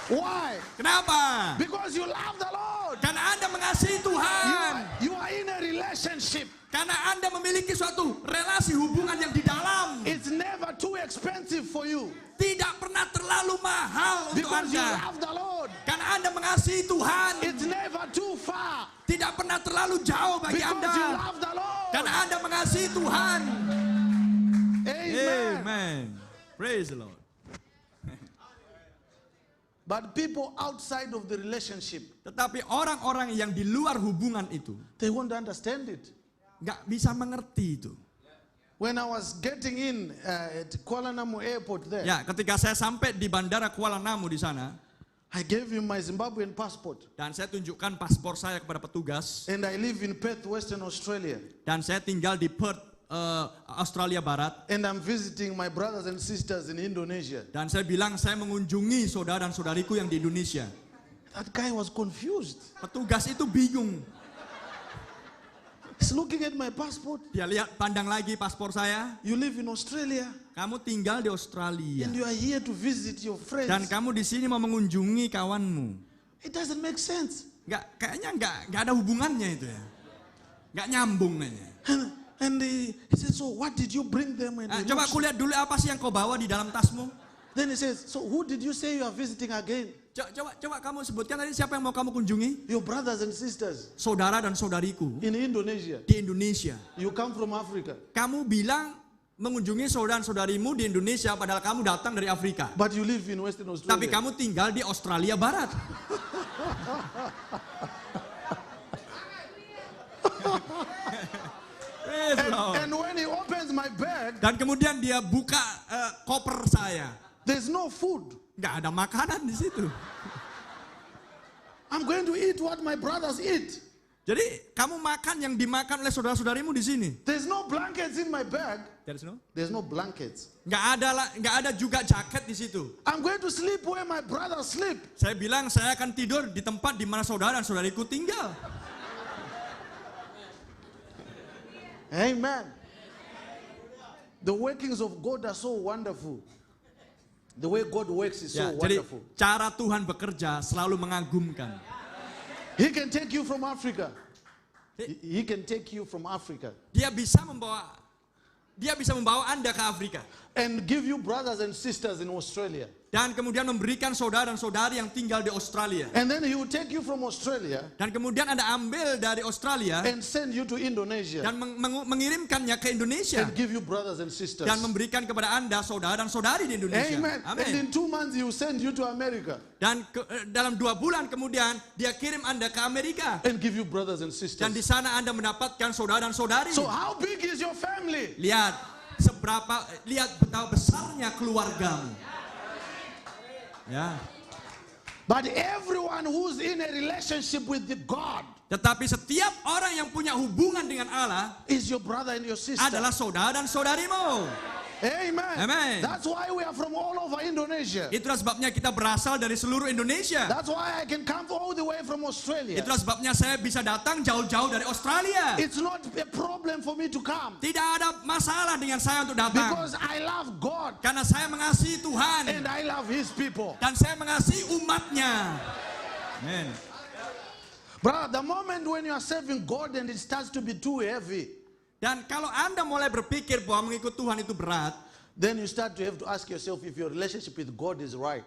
Why? Kenapa? Because you love the Lord. Karena Anda mengasihi Tuhan. You are in a relationship. Karena Anda memiliki suatu relasi hubungan yang di dalam. It's never too expensive for you Tidak pernah terlalu mahal untuk because you Anda. love the Lord. Karena Anda mengasihi Tuhan. It's never too far Tidak pernah terlalu jauh bagi because Anda. you love the Lord. Karena Anda mengasihi Tuhan. Amen. Amen. Praise the Lord. But people outside of the relationship, Tetapi orang-orang yang di luar hubungan itu they won't understand it. nggak bisa mengerti itu. When I was getting in at Kuala Namu airport there, Ya, ketika saya sampai di bandara Kuala Namu di sana, I gave him my Zimbabwean passport. dan saya tunjukkan paspor saya kepada petugas, And I live in Perth, Western Australia. dan saya tinggal di Perth, Australia Barat, And I'm visiting my brothers and sisters in Indonesia. dan saya bilang saya mengunjungi saudara dan saudariku yang di Indonesia. That guy was confused. Petugas itu bingung. He's looking at my passport. Dia lihat, pandang lagi paspor saya. You live in Australia Kamu tinggal di Australia, and you are here to visit your friends. dan kamu di sini mau mengunjungi kawanmu. It doesn't make sense. Kayaknya nggak ada hubungannya itu ya. Nggak nyambung kayaknya. And he said, so what did you bring them? And he Coba looks- aku lihat dulu apa sih yang kau bawa di dalam tasmu. Then he says, so who did you say you are visiting again? Coba kamu sebutkan tadi siapa yang mau kamu kunjungi? Your brothers and sisters Saudara dan saudariku in Indonesia. di Indonesia. You come from Africa. Kamu bilang mengunjungi saudara dan saudarimu di Indonesia padahal kamu datang dari Afrika. But you live in Western Australia. Tapi kamu tinggal di Australia Barat. Praise the Lord. And when he opens my bag, Dan kemudian dia buka koper saya. there's no food. Nggak ada makanan di situ. I'm going to eat what my brothers eat. Jadi kamu makan yang dimakan oleh saudara-saudarimu di sini. There's no blankets in my bag. There's no? There's no blankets. Nggak ada juga jaket di situ. I'm going to sleep where my brothers sleep. Saya bilang saya akan tidur di tempat di mana saudara dan saudariku tinggal. Amen. The workings of God are so wonderful. The way God works is Ya, so jadi wonderful. cara Tuhan bekerja selalu mengagumkan. He can take you from Africa. He can take you from Africa Dia bisa membawa Anda ke Afrika and give you brothers and sisters in Australia. dan kemudian memberikan saudara dan saudari yang tinggal di Australia. And then he will take you from Australia Dan kemudian Anda ambil dari Australia and send you to Indonesia dan mengirimkannya ke Indonesia and give you brothers and sisters. dan memberikan kepada Anda saudara dan saudari di Indonesia. Amen. And Amin. in 2 months he will send you to America Dan dalam 2 bulan kemudian dia kirim Anda ke Amerika and give you brothers and dan di sisters. sana Anda mendapatkan saudara dan saudari. So how big is your family? Lihat betapa besarnya keluargamu. Ya. But everyone who's in a relationship with the God Tetapi setiap orang yang punya hubungan dengan Allah is your brother and your sister. adalah saudara dan saudarimu. Amen. Amen. That's why we are from all over Indonesia. Itulah sebabnya kita berasal dari seluruh Indonesia. That's why I can come all the way from Australia. Itulah sebabnya saya bisa datang jauh-jauh dari Australia. It's not a problem for me to come Tidak ada masalah dengan saya untuk datang. because I love God Karena saya mengasihi Tuhan. and I love His people. Dan saya mengasihi umatnya. Amen. Brother, the moment when you are serving God and it starts to be too heavy, Dan kalau Anda mulai berpikir bahwa mengikut Tuhan itu berat, then you start to have to ask yourself if your relationship with God is right.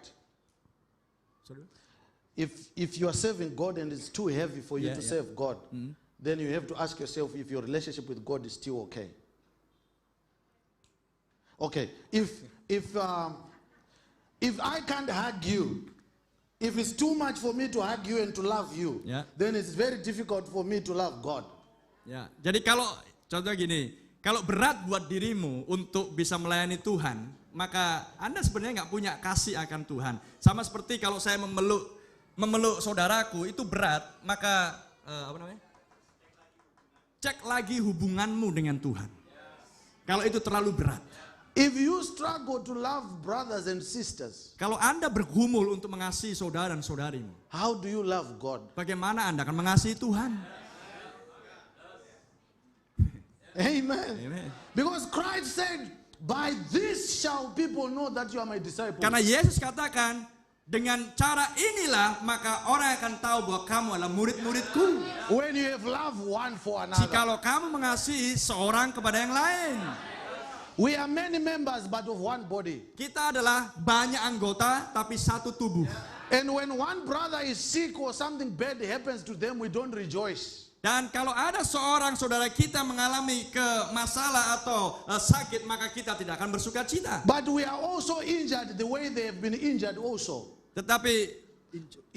If you are serving God and it's too heavy for you to serve God, then you have to ask yourself if your relationship with God is still okay. Okay, if I can't hug you, if it's too much for me to hug you and to love you, then it's very difficult for me to love God. Ya, jadi kalau contoh gini, kalau berat buat dirimu untuk bisa melayani Tuhan, maka Anda sebenarnya nggak punya kasih akan Tuhan. Sama seperti kalau saya memeluk saudaraku itu berat, maka cek lagi hubunganmu dengan Tuhan. Kalau itu terlalu berat. If you struggle to love brothers and sisters, kalau Anda bergumul untuk mengasihi saudara dan saudarimu, how do you love God? bagaimana Anda akan mengasihi Tuhan? Amen. Amen. Because Christ said, by this shall people know that you are my disciples. Karena Yesus katakan, dengan cara inilah maka orang akan tahu bahwa kamu adalah murid-muridku. When you have love one for another. Jikalau kamu mengasihi seorang kepada yang lain. We are many members but of one body. Kita adalah banyak anggota tapi satu tubuh. And when one brother is sick or something bad happens to them, we don't rejoice. Dan kalau ada seorang saudara kita mengalami masalah atau sakit, maka kita tidak akan bersuka cita. But we are also injured the way they have been injured also. Tetapi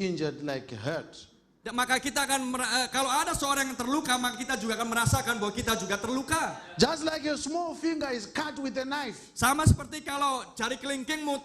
injured like hurt. Maka kita akan, kalau ada seorang yang terluka, maka kita juga akan merasakan bahwa kita juga terluka. Just like your small finger is cut with a knife. Sama seperti kalau jari kelingkingmu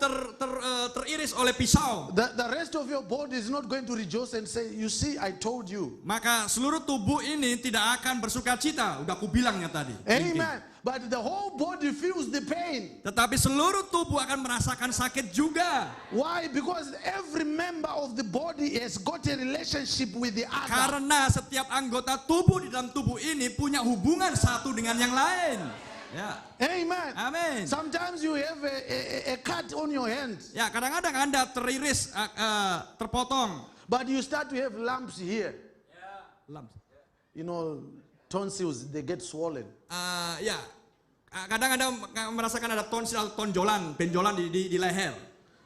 teriris oleh pisau. The rest of your body is not going to rejoice and say, you see, I told you. Maka seluruh tubuh ini tidak akan bersuka cita. Udah aku bilangnya tadi. Amen. But the whole body feels the pain. Tetapi seluruh tubuh akan merasakan sakit juga. Why? Because every member of the body has got a relationship with the other. Karena setiap anggota tubuh di dalam tubuh ini punya hubungan satu dengan yang lain. Ya. Amen. Amin. Sometimes you have a cut on your hand. Ya, kadang-kadang Anda teriris, terpotong. But you start to have lumps here. Lumps. You know, tonsils, they get swollen. Ya, kadang Anda merasakan ada tonsil atau tonjolan, benjolan di leher.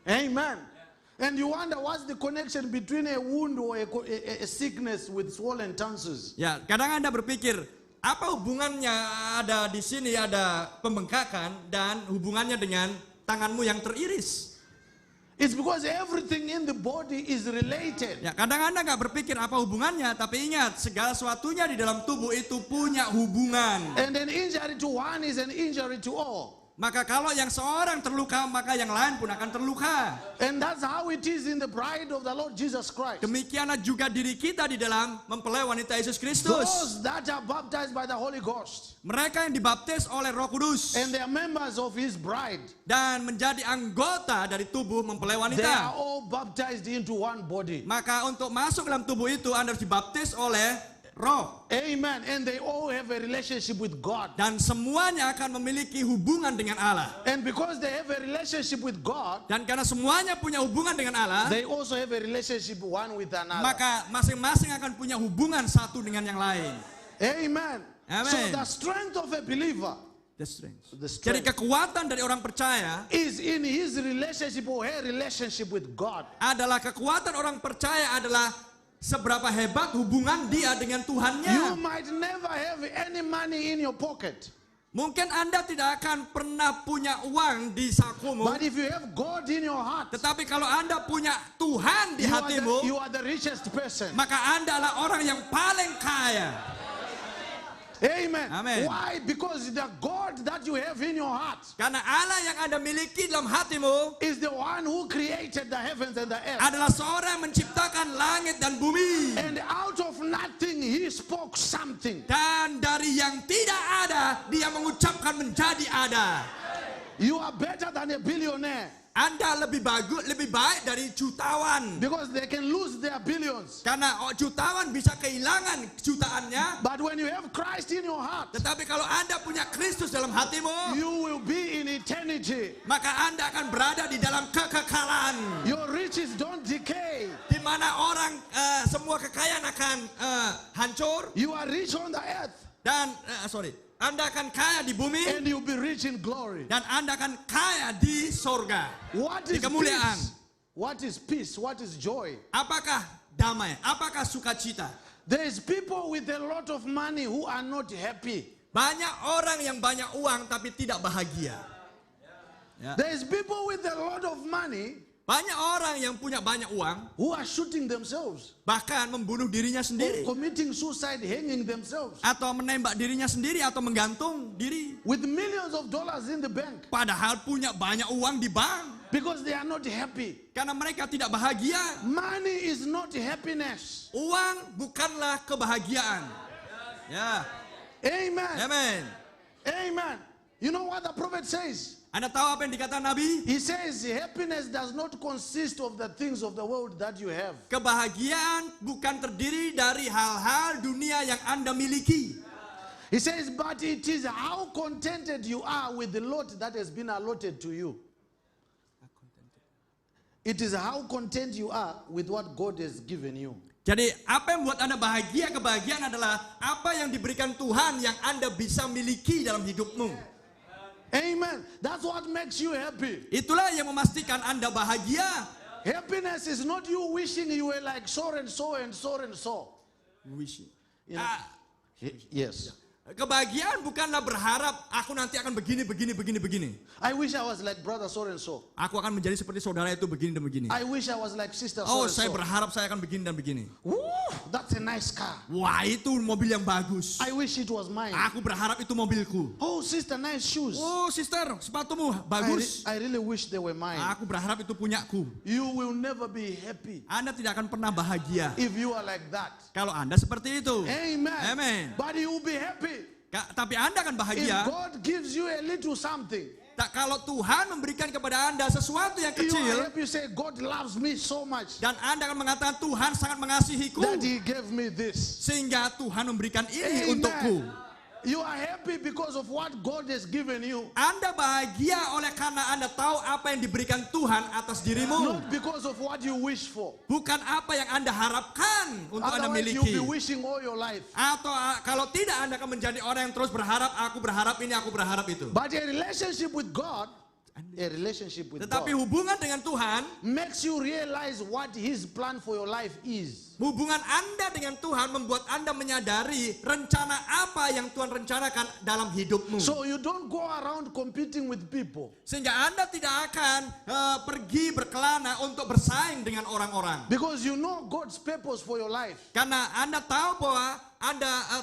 Amen. And you wonder what's the connection between a wound or a sickness with swollen tonsils. Ya, kadang Anda berpikir, apa hubungannya ada di sini ada pembengkakan dan hubungannya dengan tanganmu yang teriris? It's because everything in the body is related. Ya, kadang Anda nggak berpikir apa hubungannya, tapi ingat segala sesuatunya di dalam tubuh itu punya hubungan. And an injury to one is an injury to all. Maka kalau yang seorang terluka, maka yang lain pun akan terluka. And that's how it is in the bride of the Lord Jesus Christ. Demikianlah juga diri kita di dalam mempelai wanita Yesus Kristus. Those that are baptized by the Holy Ghost. Mereka yang dibaptis oleh Roh Kudus and they are members of His bride. Dan menjadi anggota dari tubuh mempelai wanita. They are all baptized into one body. Maka untuk masuk dalam tubuh itu Anda harus dibaptis oleh Roh. Amen. And they all have a relationship with God. Dan semuanya akan memiliki hubungan dengan Allah. And because they have a relationship with God, dan karena semuanya punya hubungan dengan Allah, they also have a relationship one with another. Maka masing-masing akan punya hubungan satu dengan yang lain. Amen. Amen. So the strength of a believer, the strength. Jadi kekuatan dari orang percaya is in his relationship or her relationship with God. Adalah kekuatan orang percaya adalah seberapa hebat hubungan dia dengan Tuhannya. You might never have any money in your pocket. Mungkin Anda tidak akan pernah punya uang di sakumu. But if you have God in your heart, tetapi kalau Anda punya Tuhan di hatimu, you are the richest person. Maka Anda adalah orang yang paling kaya. Amen. Amen. Why? Because the God that you have in your heart, karena Allah yang Anda miliki dalam hatimu, is the one who created the heavens and the earth. Adalah seorang yang menciptakan langit dan bumi. And out of nothing He spoke something. Dan dari yang tidak ada Dia mengucapkan menjadi ada. You are better than a billionaire Anda lebih baik dari jutawan. because they can lose their billions. Karena jutawan bisa kehilangan jutaannya. But when you have Christ in your heart, Tetapi kalau Anda punya Kristus dalam hatimu, you will be in eternity. maka Anda akan berada di dalam kekekalan. Your riches don't decay. Di mana orang semua kekayaan akan hancur. You are rich on the earth Dan, Anda akan kaya di bumi. and you'll be rich in glory. Dan Anda akan kaya di sorga. What Di is kemuliaan. peace? What is peace? What is joy? Apakah damai? Apakah sukacita? There is people with a lot of money who are not happy. Banyak orang yang banyak uang tapi tidak bahagia. There is people with a lot of money Banyak orang yang punya banyak uang who are shooting themselves, bahkan membunuh dirinya or sendiri. committing suicide, hanging themselves, Atau menembak dirinya sendiri atau menggantung diri. with millions of dollars in the bank Padahal punya banyak uang di bank. because they are not happy. Karena mereka tidak bahagia. Money is not happiness. Uang bukanlah kebahagiaan. Ya, Amen. amen. Amen. You know what the prophet says? Anda tahu apa yang dikatakan Nabi? He says happiness does not consist of the things of the world that you have. Kebahagiaan bukan terdiri dari hal-hal dunia yang Anda miliki. He says, but it is how contented you are with the lot that has been allotted to you. It is how content you are with what God has given you. Jadi apa yang membuat Anda bahagia? Kebahagiaan adalah apa yang diberikan Tuhan yang Anda bisa miliki dalam hidupmu. Amen. That's what makes you happy. Itulah yang memastikan Anda bahagia. Happiness is not you wishing you were like so and so and so and so. You know? Yes. Kebahagiaan bukanlah berharap aku nanti akan begini. I wish I was like brother so and so. Aku akan menjadi seperti saudara itu begini dan begini. I wish I was like sister so Oh, and saya so. berharap saya akan begini dan begini. Woo, that's a nice car. Wah, itu mobil yang bagus. I wish it was mine. Aku berharap itu mobilku. Oh, sister, nice shoes. Oh, sister, sepatumu bagus. I really wish they were mine. Aku berharap itu punyaku. You will never be happy Anda tidak akan pernah bahagia if you are like that. kalau Anda seperti itu. Amen. Amen. But you will be happy Tapi Anda akan if bahagia God gives you a little something. kalau Tuhan memberikan kepada Anda sesuatu yang You are kecil happy, you say, God loves me so much dan Anda akan mengatakan Tuhan sangat mengasihiku that He gave me this. sehingga Tuhan memberikan ini Amen. untukku. You are happy because of what God has given you, Anda bahagia oleh karena Anda tahu apa yang diberikan Tuhan atas dirimu. not because of what you wish for. Bukan apa yang Anda harapkan untuk Anda Otherwise, you'll miliki. be wishing all your life. Atau kalau tidak Anda akan menjadi orang yang terus berharap, aku berharap ini, aku berharap itu. But a relationship with God, Tetapi hubungan dengan Tuhan, makes you realize what His plan for your life is. hubungan Anda dengan Tuhan membuat Anda menyadari rencana apa yang Tuhan rencanakan dalam hidupmu. So you don't go around competing with people. Sehingga Anda tidak akan pergi berkelana untuk bersaing dengan orang-orang. Because you know God's purpose for your life. Karena Anda tahu bahwa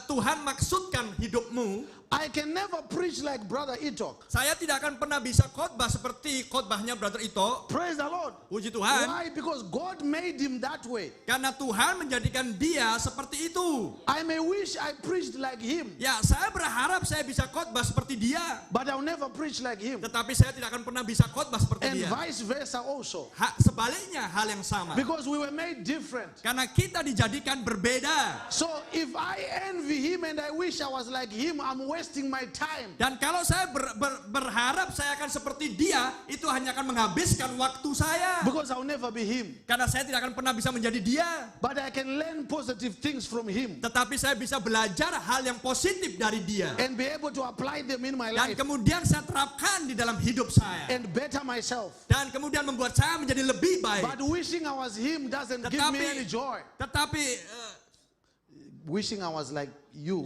Tuhan maksudkan hidupmu. I can never preach like Brother Itok. Saya tidak akan pernah bisa khotbah seperti khotbahnya Brother Ito. Praise the Lord. Puji Tuhan. Why? Because God made him that way. Karena Tuhan menjadikan dia seperti itu. I may wish I preached like him, Ya, saya berharap saya bisa khotbah seperti dia. but I'll never preach like him. Tetapi saya tidak akan pernah bisa khotbah seperti And dia. vice versa also. Sebaliknya hal yang sama. Because we were made different. Karena kita dijadikan berbeda. So if I envy him and I wish I was like him, I'm wasting my time. Dan kalau saya berharap saya akan seperti dia, itu hanya akan menghabiskan waktu saya. Because I'll never be him. Karena saya tidak akan pernah bisa menjadi dia. But I can learn positive things from him. Tetapi saya bisa belajar hal yang positif dari dia. And be able to apply them in my Dan life. kemudian saya terapkan di dalam hidup saya. And better myself. Dan kemudian membuat saya menjadi lebih baik. But wishing I was him doesn't give me any joy. Tetapi Wishing I was like you,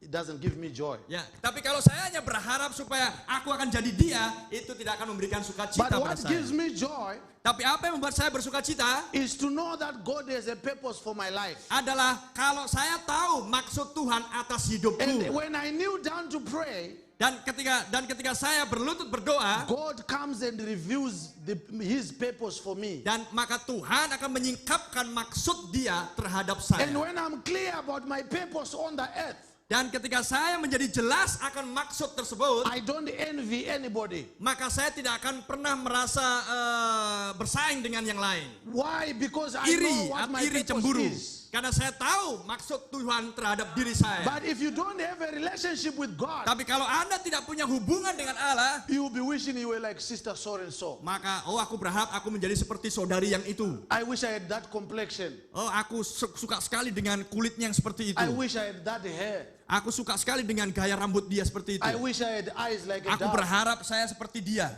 it doesn't give me joy. ya, tapi kalau saya hanya berharap supaya aku akan jadi dia, itu tidak akan memberikan sukacita But pada what saya. gives me joy Tapi apa yang membuat saya bersukacita is to know that God has a purpose for my life. adalah kalau saya tahu maksud Tuhan atas And hidupku. when I kneel down to pray, Dan ketika saya berlutut berdoa, God comes and reveals His purpose for me. dan maka Tuhan akan menyingkapkan maksud dia terhadap saya. And when I'm clear about my purpose on the earth, Dan ketika saya menjadi jelas akan maksud tersebut, I don't envy anybody. maka saya tidak akan pernah merasa bersaing dengan yang lain. Why? Because I Iri, know what my iri purpose cemburu. is. Karena saya tahu maksud Tuhan terhadap diri saya. But if you don't have a relationship with God, Tapi kalau Anda tidak punya hubungan dengan Allah, you will be wishing you were like Sister so and so. maka aku berharap aku menjadi seperti saudari yang itu. I wish I had that complexion. Aku suka sekali dengan kulitnya yang seperti itu. I wish I had that hair. Aku suka sekali dengan gaya rambut dia seperti itu. I wish I had eyes like a Aku dove. berharap saya seperti dia.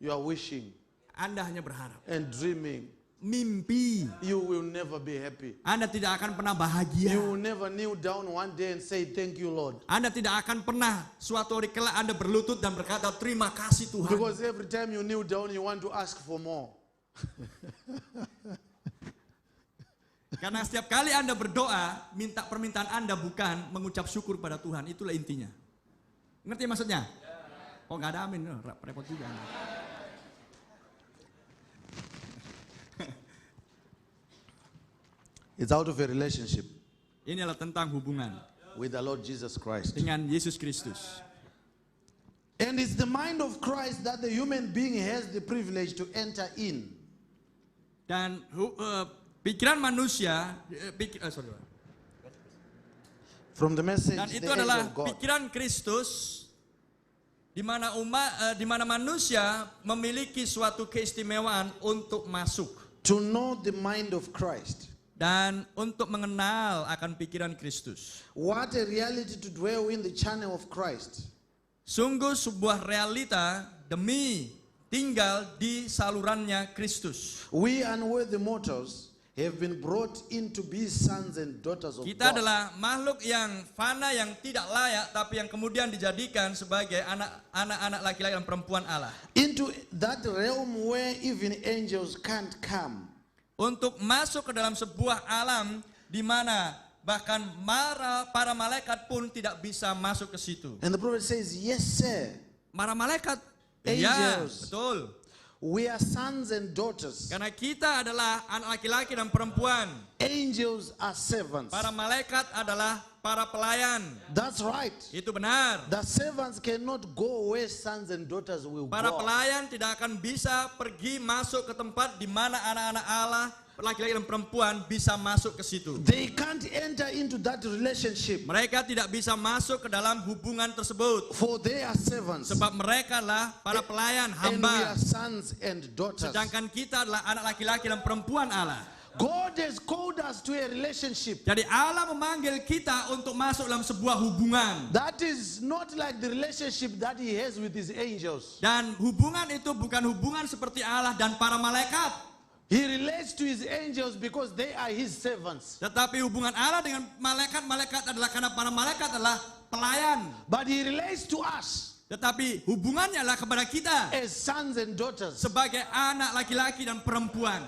You are wishing Anda hanya berharap. and dreaming. Mimpi. You will never be happy. Anda tidak akan pernah bahagia. You will never kneel down one day and say, "Thank you, Lord." Anda tidak akan pernah suatu hari kelak Anda berlutut dan berkata terima kasih Tuhan. Because every time you kneel down, you want to ask for more. Karena setiap kali Anda berdoa, minta permintaan Anda bukan mengucap syukur pada Tuhan. Itulah intinya. Ngerti maksudnya? Oh nggak ada amin, repot juga. It's out of a relationship Ini adalah tentang hubungan with the Lord Jesus Christ. dengan Yesus Kristus. And it's the mind of Christ that the human being has the privilege to enter in. Dan pikiran manusia, From the message, dan the itu age adalah of God. pikiran Kristus, di mana manusia memiliki suatu keistimewaan untuk masuk To know the mind of Christ. dan untuk mengenal akan pikiran Kristus. What a reality to dwell in the channel of Christ. Sungguh sebuah realita demi tinggal di salurannya Kristus. We unworthy mortals have been brought in to be sons and daughters of Kita God. adalah makhluk yang fana, yang tidak layak, tapi yang kemudian dijadikan sebagai anak-anak laki-laki dan perempuan Allah. Into that realm where even angels can't come. Untuk masuk ke dalam sebuah alam di mana bahkan para malaikat pun tidak bisa masuk ke situ. And the prophet says, yes, sir. Para malaikat, ya Angels. betul. We are sons and daughters. Karena kita adalah anak laki-laki dan perempuan. Angels are servants. Para malaikat adalah para pelayan. That's right. Itu benar. The servants cannot go where sons and daughters will Para go. pelayan tidak akan bisa pergi masuk ke tempat di mana anak-anak Allah, laki-laki dan perempuan bisa masuk ke situ. They can't enter into that relationship, Mereka tidak bisa masuk ke dalam hubungan tersebut. for they are servants. Sebab mereka lah para pelayan, And we hamba. are sons and daughters. Sedangkan kita adalah anak laki-laki dan perempuan Allah. God has called us to a relationship. Jadi Allah memanggil kita untuk masuk dalam sebuah hubungan. That is not like the relationship that he has with his angels. Dan hubungan itu bukan hubungan seperti Allah dan para malaikat. He relates to his angels because they are his servants. Tetapi hubungan Allah dengan malaikat-malaikat adalah karena para malaikat adalah pelayan. But he relates to us Tetapi hubungannya adalah kepada kita as sons and daughters. sebagai anak laki-laki dan perempuan.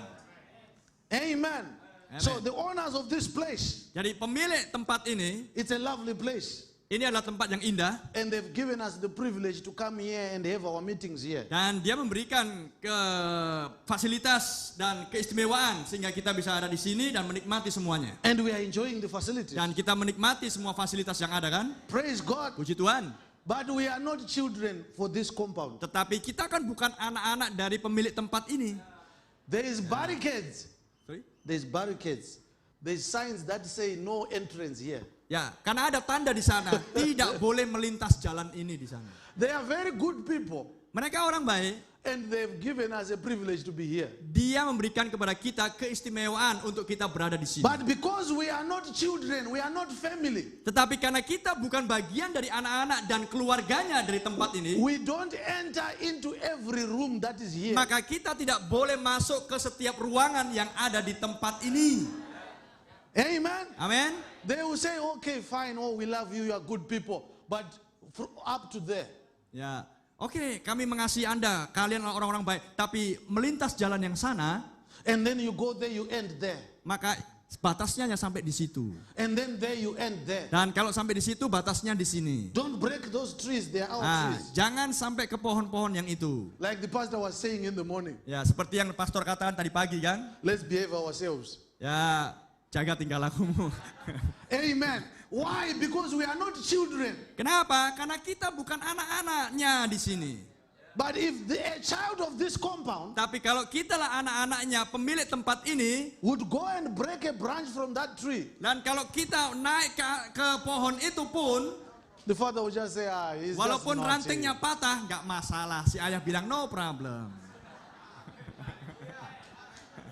Amen. So the owners of this place, Jadi pemilik tempat ini, it's a lovely place. ini adalah tempat yang indah. And they've given us the privilege to come here and have our meetings here. Dan dia memberikan fasilitas dan keistimewaan sehingga kita bisa ada di sini dan menikmati semuanya. And we are enjoying the facilities. Dan kita menikmati semua fasilitas yang ada kan? Praise God. Puji Tuhan. But we are not children for this compound. Tetapi kita kan bukan anak-anak dari pemilik tempat ini. There is barricades. Sorry? There's barricades. There's signs that say no entrance here. Ya, karena ada tanda di sana, tidak boleh melintas jalan ini di sana. They are very good people. Mereka orang baik. And they've given us a privilege to be here. Dia memberikan kepada kita keistimewaan untuk kita berada di sini. But because we are not children, we are not family, Tetapi karena kita bukan bagian dari anak-anak dan keluarganya dari tempat ini, we don't enter into every room that is here. maka kita tidak boleh masuk ke setiap ruangan yang ada di tempat ini. Amen. Amin. They will say, okay, fine, oh, we love you, you are good people. But up to there. Ya, oke, kami mengasihi Anda, kalian adalah orang-orang baik. Tapi melintas jalan yang sana, And then you go there, you end there. maka batasnya hanya sampai di situ. And then there you end there. Dan kalau sampai di situ, batasnya di sini. Don't break those trees, they are our Nah, trees. jangan sampai ke pohon-pohon yang itu. Like the pastor was saying in the morning, Ya, seperti yang pastor katakan tadi pagi kan? let's behave ourselves. Ya, jaga tingkah lakumu. Amen. Why? Because we are not children. Kenapa? Karena kita bukan anak-anaknya di sini. But if a child of this compound Tapi kalau kita lah anak-anaknya pemilik tempat ini, would go and break a branch from that tree, dan kalau kita naik ke pohon itu pun, the father would just say, he's walaupun just naughty. rantingnya patah, nggak masalah. Si ayah bilang no problem.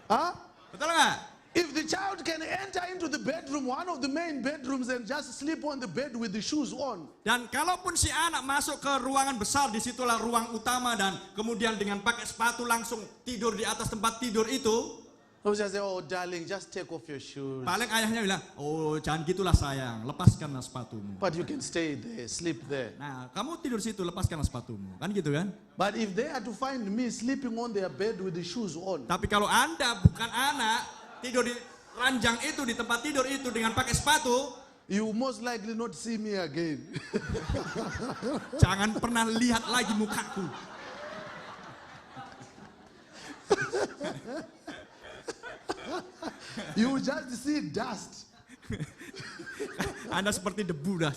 Huh? Betul nggak? If the child can enter into the bedroom, one of the main bedrooms, and just sleep on the bed with the shoes on, Dan kalaupun si anak masuk ke ruangan besar, disitulah ruang utama, dan kemudian dengan pakai sepatu langsung tidur di atas tempat tidur itu, I would just say, oh darling, just take off your shoes. paling ayahnya bilang, oh jangan gitulah sayang, lepaskanlah sepatumu. But you can stay there, sleep there. Nah, kamu tidur situ, lepaskanlah sepatumu. Kan gitu kan? But if they are to find me sleeping on their bed with the shoes on, Tapi kalau Anda bukan anak, tidur di ranjang itu, di tempat tidur itu dengan pakai sepatu, you most likely not see me again. jangan pernah lihat lagi mukaku. You just see dust. Anda seperti debu dah.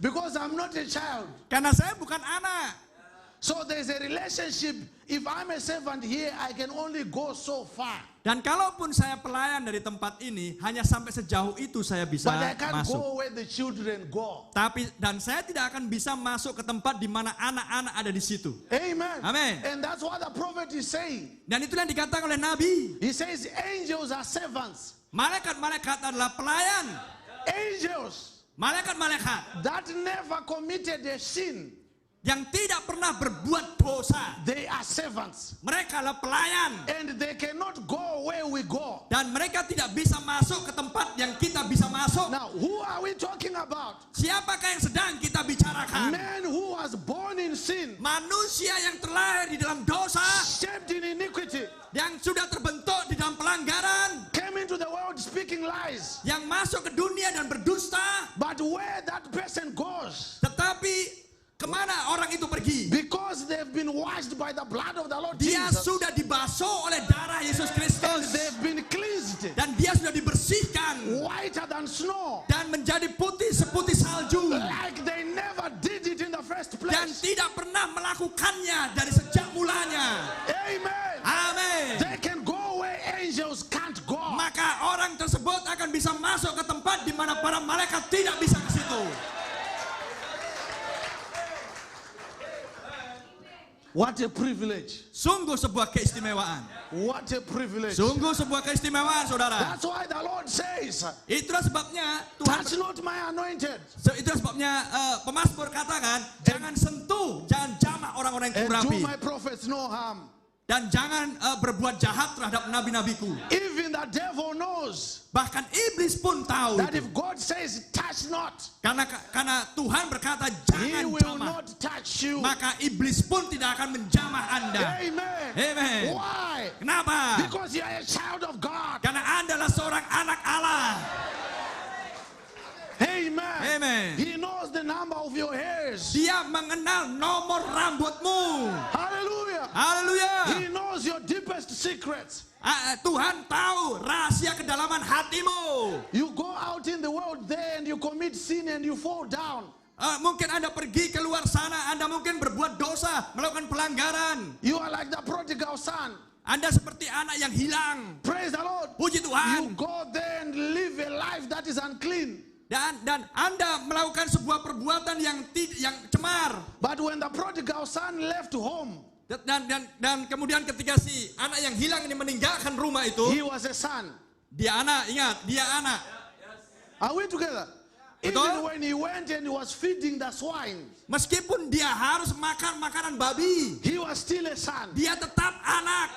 Because I'm not a child. Karena saya bukan anak. So there's a relationship. If I'm a servant here, I can only go so far. Dan kalaupun saya pelayan dari tempat ini, hanya sampai sejauh itu saya bisa But I can't masuk. go where the children go. Tapi dan saya tidak akan bisa masuk ke tempat di mana anak-anak ada di situ. Amen. Amen. And that's what the prophet is saying. Dan itulah yang dikatakan oleh Nabi. He says angels are servants. Malaikat-malaikat adalah pelayan. Angels Malaikat-malaikat that never committed a sin, yang tidak pernah berbuat dosa. they are servants. Mereka adalah pelayan. And they cannot go where we go. Dan mereka tidak bisa masuk ke tempat yang kita bisa masuk. Now, who are we talking about? Siapakah yang sedang kita bicarakan? Man who was born in sin, Manusia yang terlahir di dalam dosa, shaped in iniquity, yang sudah terbentuk di dalam pelanggaran, came into the world speaking lies. yang masuk ke dunia dan berdusta. But where that person goes, Tetapi kemana orang itu pergi? because they've been washed by the blood of the Lord Dia Jesus, sudah dibasuh oleh darah Yesus and Kristus. they've been cleansed, Dan dia sudah dibersihkan. whiter than snow, Dan menjadi putih seputih salju. like they never did it in the first Dan place. tidak pernah melakukannya dari sejak mulanya. Amen. Amin. They can go where angels can't go. Maka orang tersebut akan bisa masuk ke tempat di mana para malaikat tidak bisa ke situ. What a privilege. Sungguh sebuah keistimewaan. What a privilege. Sungguh sebuah keistimewaan, saudara. That's why the Lord says, Itulah sebabnya Tuhan. touch not my anointed, Itulah sebabnya pemazmur katakan, jangan sentuh, jangan jamah orang-orang yang and do kurapi, my prophets no harm. dan jangan berbuat jahat terhadap nabi-nabiku. Even the devil knows Bahkan iblis pun tahu that itu. if God says touch not, Karena Tuhan berkata he jangan will jamah, not touch you. maka iblis pun tidak akan menjamah Anda. Amen. Amen. Why? Kenapa? Because you are a child of God. Karena Anda adalah seorang anak Allah. Amen. Amen. He knows the number of your hairs. Dia mengenal nomor rambutmu. Hallelujah. Haleluya. He knows your deepest secrets. Tuhan tahu rahasia kedalaman hatimu. You go out in the world there and you commit sin and you fall down. Mungkin Anda pergi keluar sana, Anda mungkin berbuat dosa, melakukan pelanggaran. You are like the prodigal son. Anda seperti anak yang hilang. Praise the Lord. Puji You Tuhan. go there and live a life that is unclean. Dan Anda melakukan sebuah perbuatan yang cemar. But when the prodigal son left home, Dan kemudian ketika si anak yang hilang ini meninggalkan rumah itu, he was a son. dia anak, ingat, dia anak. Are we together? Betul? Even when he went and he was feeding the swine, Meskipun dia harus makan makanan babi, he was still a son. dia tetap anak.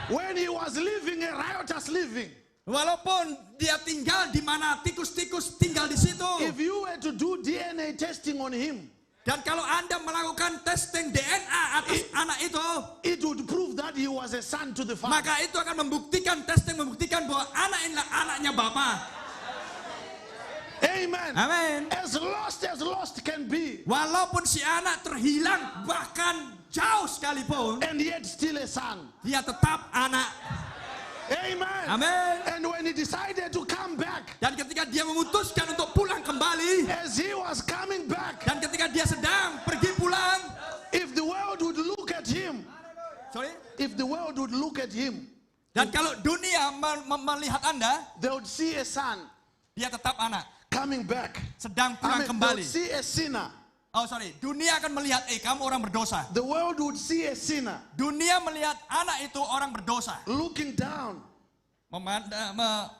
When he was living a riotous living, Walaupun dia tinggal di mana tikus-tikus tinggal di situ. if you were to do DNA testing on him, Dan kalau Anda melakukan testing DNA atas anak itu, it would prove that he was a son to the father. maka itu akan membuktikan bahwa anak inilah anaknya Bapa. Amen. Amin. As lost can be, Walaupun si anak terhilang bahkan jauh sekalipun, and yet still a son. dia tetap anak. Amen. Amin. And when he decided to come back, Dan ketika dia memutuskan untuk pulang kembali. As he was coming back, Dan ketika dia sedang pergi pulang, if the world would look at him, if the world would look at him, dan kalau dunia melihat Anda, they would see a son dia tetap anak, coming back. sedang I pulang mean, they kembali. would see a sinner. Dunia akan melihat, kamu orang berdosa. The world would see a sinner Dunia melihat anak itu orang berdosa, looking down,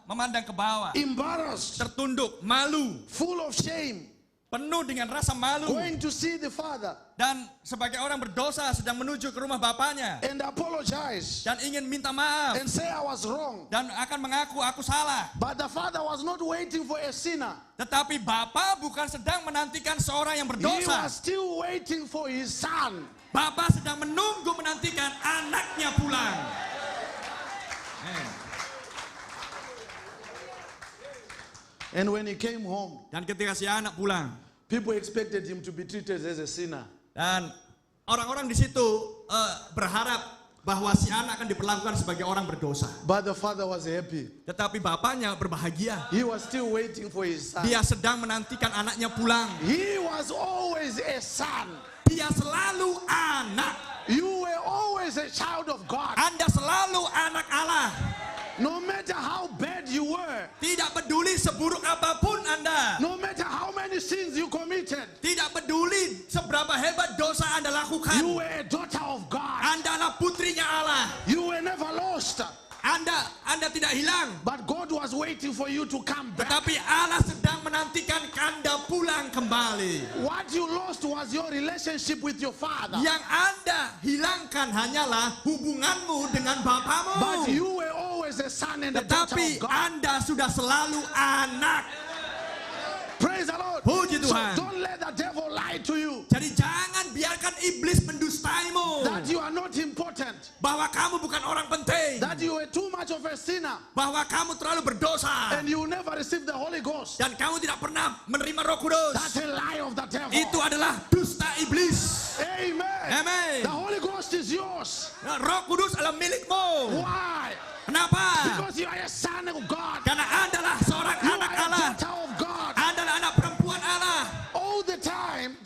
memandang ke bawah, embarrassed, tertunduk, malu, full of shame, penuh dengan rasa malu. going to see the father Dan sebagai orang berdosa sedang menuju ke rumah bapaknya and apologize dan ingin minta maaf and say I was wrong. dan akan mengaku aku salah. But the father was not waiting for a sinner. Tetapi Bapa bukan sedang menantikan seorang yang He berdosa. was still waiting for his son. Bapa sedang menantikan anaknya pulang. And when he came home, Dan ketika si anak pulang, people expected him to be treated as a sinner. dan orang-orang di situ berharap bahwa si anak akan diperlakukan sebagai orang berdosa. But the father was happy. Tetapi bapaknya berbahagia. He was still waiting for his son. Dia sedang menantikan anaknya pulang. He was always a son. Dia selalu anak. You were always a child of God. Anda selalu anak Allah. No matter how bad you were, Tidak peduli seburuk apapun Anda. no matter how many sins you committed, Tidak peduli seberapa hebat dosa Anda lakukan. you were a daughter of God. Anda adalah putrinya Allah. You were never lost. Anda tidak hilang. But God was waiting for you to come back. Tetapi Allah sedang menantikan Anda pulang kembali. What you lost was your relationship with your father. Yang Anda hilangkan hanyalah hubunganmu dengan bapamu. But you were always a son and a daughter Tetapi of God. Anda sudah selalu anak. Praise the Lord. Puji So Tuhan. don't let the devil lie to you Jadi jangan biarkan iblis mendustaimu. that you are not important, Bahwa kamu bukan orang penting. that you were too much of a sinner, Bahwa kamu terlalu berdosa. and you never received the Holy Ghost. Dan kamu tidak pernah menerima Roh Kudus. That's a lie of the devil. Itu adalah dusta iblis. Amen. Amen. The Holy Ghost is yours. Roh Kudus adalah milikmu. Why? Kenapa? Because you are a son of God. Karena Anda adalah seorang You anak are a Allah. daughter of God. Anda adalah anak perempuan Allah. All the time,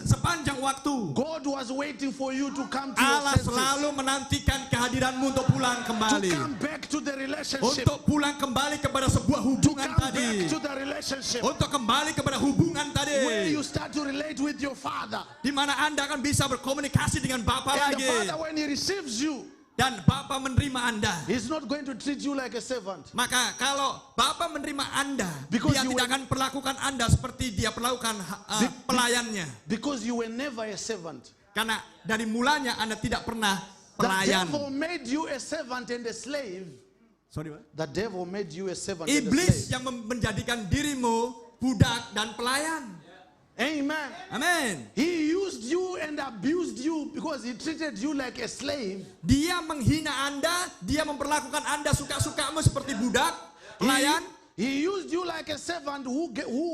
Sepanjang waktu God was waiting for you to come to Allah your senses, selalu menantikan kehadiranmu untuk pulang to kembali. come back to the relationship, Untuk pulang kembali kepada sebuah to hubungan come back tadi. to the relationship Untuk kembali kepada hubungan where tadi. you start to relate with your father. Di mana Anda akan bisa berkomunikasi dengan Bapa And lagi. the father, when he receives you, Dan Bapa menerima Anda. he's not going to treat you like a servant. Maka kalau Bapa menerima Anda, Because dia you tidak were- akan perlakukan Anda seperti dia perlakukan pelayannya. Because you were never a servant. Karena dari mulanya Anda tidak pernah The pelayan. devil made you a servant and a slave. Sorry, Pak. The devil made you a servant and a Iblis slave. yang menjadikan dirimu budak dan pelayan. Amen. Amin. He used you and abused you because he treated you like a slave. Dia menghina Anda, dia memperlakukan Anda suka-sukamu seperti budak, pelayan. He used you like a servant who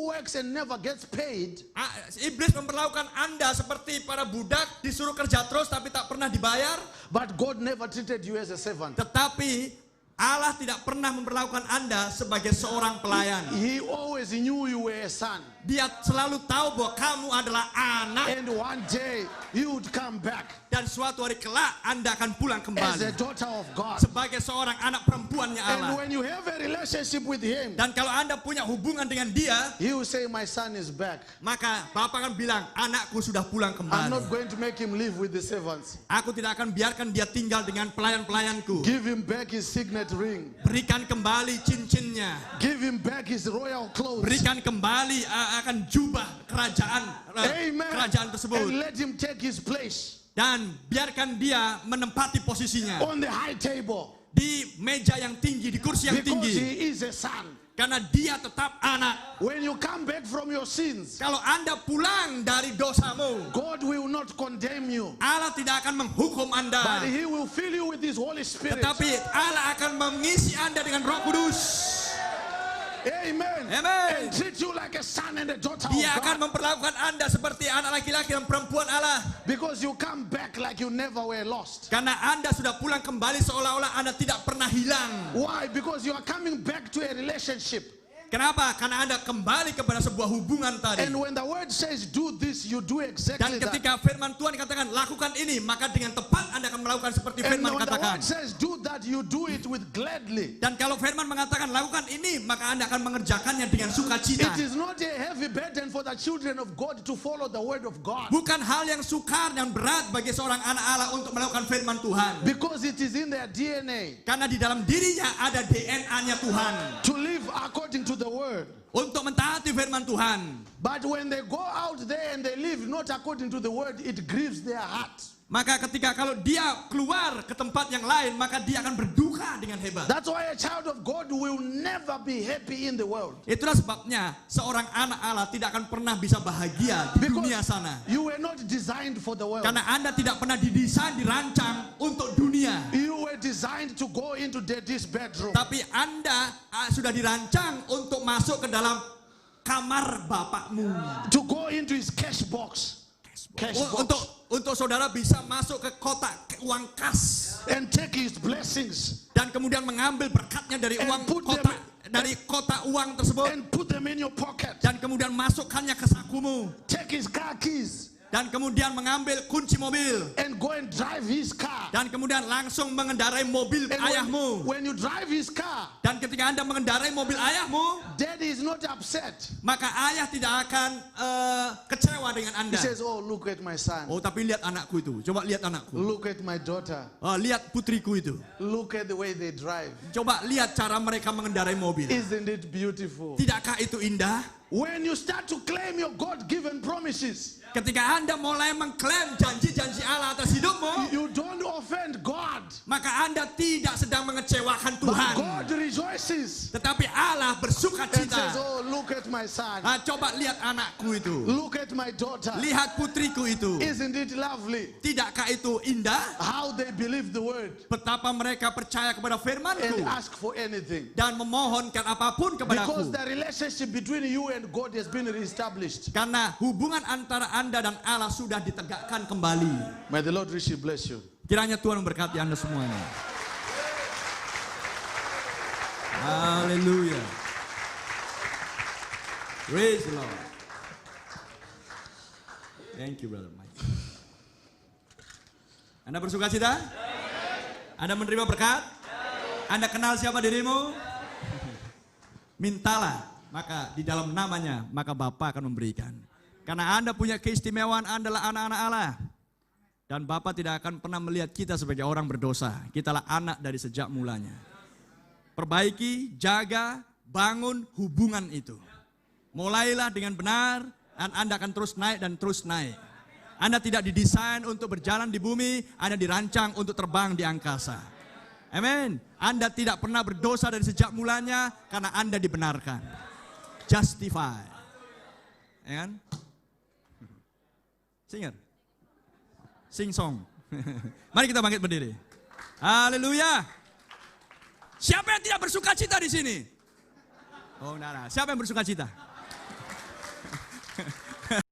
works and never gets paid. Iblis memperlakukan Anda seperti para budak, disuruh kerja terus tapi tak pernah dibayar. But God never treated you as a servant. Tetapi Allah tidak pernah memperlakukan Anda sebagai seorang pelayan. He always knew you were a son. Dia selalu tahu bahwa kamu adalah anak. And one day you would come back Dan suatu hari kelak Anda akan pulang as a kembali daughter of God. sebagai seorang anak perempuannya And Allah. when you have a relationship with him, Dan kalau Anda punya hubungan dengan dia, he will say, my son is back. maka Bapak akan bilang, anakku sudah pulang I'm not kembali. going to make him live with the servants. Aku tidak akan biarkan dia tinggal dengan pelayan-pelayanku. Give him back his signet ring. Berikan kembali cincinnya. Give him back his royal clothes. Berikan kembali akan jubah Amen. kerajaan And tersebut. let him take his place Dan biarkan dia menempati posisinya on the high table. di meja yang tinggi, di kursi yang Because tinggi. he is a son. Karena dia tetap anak. When you come back from your sins, Kalau Anda pulang dari dosamu, God will not condemn you, Allah tidak akan menghukum but Anda. he will fill you with his Holy Spirit. Tetapi Allah akan mengisi Anda dengan Roh Kudus. Amen. Amen. And treat you like a son and a daughter Dia of akan God. memperlakukan Anda seperti anak laki-laki dan perempuan Allah. Because you come back like you never were lost. Karena Anda sudah pulang kembali seolah-olah Anda tidak pernah hilang. Why? Because you are coming back to a relationship Kenapa? Karena Anda kembali kepada sebuah hubungan tadi. And when the word says do this, you do Dan exactly that. ketika firman Tuhan katakan lakukan ini, maka dengan tepat Anda akan melakukan seperti And firman when the katakan. word says do that, you do it with gladly. Dan kalau firman mengatakan lakukan ini, maka Anda akan mengerjakannya dengan sukacita. It is not a heavy burden for the children of God to follow the word of God. Bukan hal yang sukar dan berat bagi seorang anak Allah untuk melakukan firman Tuhan. Because it is in their DNA Karena di dalam dirinya ada DNA-nya Tuhan. to live according to the word. Untuk mentaati firman Tuhan. But when they go out there and they live not according to the word, it grieves their heart. Maka ketika kalau dia keluar ke tempat yang lain, maka dia akan berduka dengan hebat. That's why a child of God will never be happy in the world. Itulah sebabnya seorang anak Allah tidak akan pernah bisa bahagia di dunia sana. You were not designed for the world. Karena Anda tidak pernah didesain, dirancang untuk dunia. You were designed to go into daddy's bedroom. Tapi Anda sudah dirancang untuk masuk ke dalam kamar bapakmu. To go into his cash box. Cash box. Untuk saudara bisa masuk ke kotak uang kas. And take his blessings. Dan kemudian mengambil berkatnya dari And uang put kotak. Dari kotak uang tersebut. And put them in your pocket. Dan kemudian masukkannya ke sakumu. Take his car keys. Dan kemudian mengambil kunci mobil. And go and drive his car. Dan kemudian langsung mengendarai mobil And ayahmu. when you drive his car, Dan ketika Anda mengendarai mobil ayahmu, daddy is not upset. maka ayah tidak akan kecewa dengan He Anda. says, oh, look at my son. Oh, tapi lihat anakku itu. Coba lihat anakku. Look at my daughter. Oh, lihat putriku itu. Look at the way they drive. Coba lihat cara mereka mengendarai mobil. Isn't it beautiful? Tidakkah itu indah? When you start to claim your God-given promises, Ketika Anda mulai mengklaim janji-janji Allah atas hidupmu, you don't offend God. maka Anda tidak sedang mengecewakan But Tuhan. God rejoices Tetapi Allah bersuka and says, cita. oh, look at my son. Coba lihat anakku itu. Look at my daughter. Lihat putriku itu. Isn't it lovely Tidakkah itu indah? how they believe the word Betapa mereka percaya kepada and firman-Ku ask for anything? dan memohonkan apapun Because kepadaku. the relationship between you and God has been reestablished. Karena hubungan antara Anda dan Allah sudah ditegakkan kembali. May the Lord richly bless you. Kiranya Tuhan memberkati Anda semuanya. Haleluya. Praise the Lord. Thank you, Brother Mike. Anda bersuka cita? Anda menerima berkat? Anda kenal siapa dirimu? Mintalah, maka di dalam namanya, maka Bapa akan memberikan. Karena Anda punya keistimewaan, Anda adalah anak-anak Allah. Dan Bapa tidak akan pernah melihat kita sebagai orang berdosa. Kitalah anak dari sejak mulanya. Perbaiki, jaga, bangun hubungan itu. Mulailah dengan benar, dan Anda akan terus naik dan terus naik. Anda tidak didesain untuk berjalan di bumi, Anda dirancang untuk terbang di angkasa. Amin. Anda tidak pernah berdosa dari sejak mulanya, karena Anda dibenarkan. Justified. Ya kan? Singer. Sing song. Mari kita bangkit berdiri. Haleluya. Siapa yang tidak bersuka cita di sini? Oh, nah. Siapa yang bersuka cita?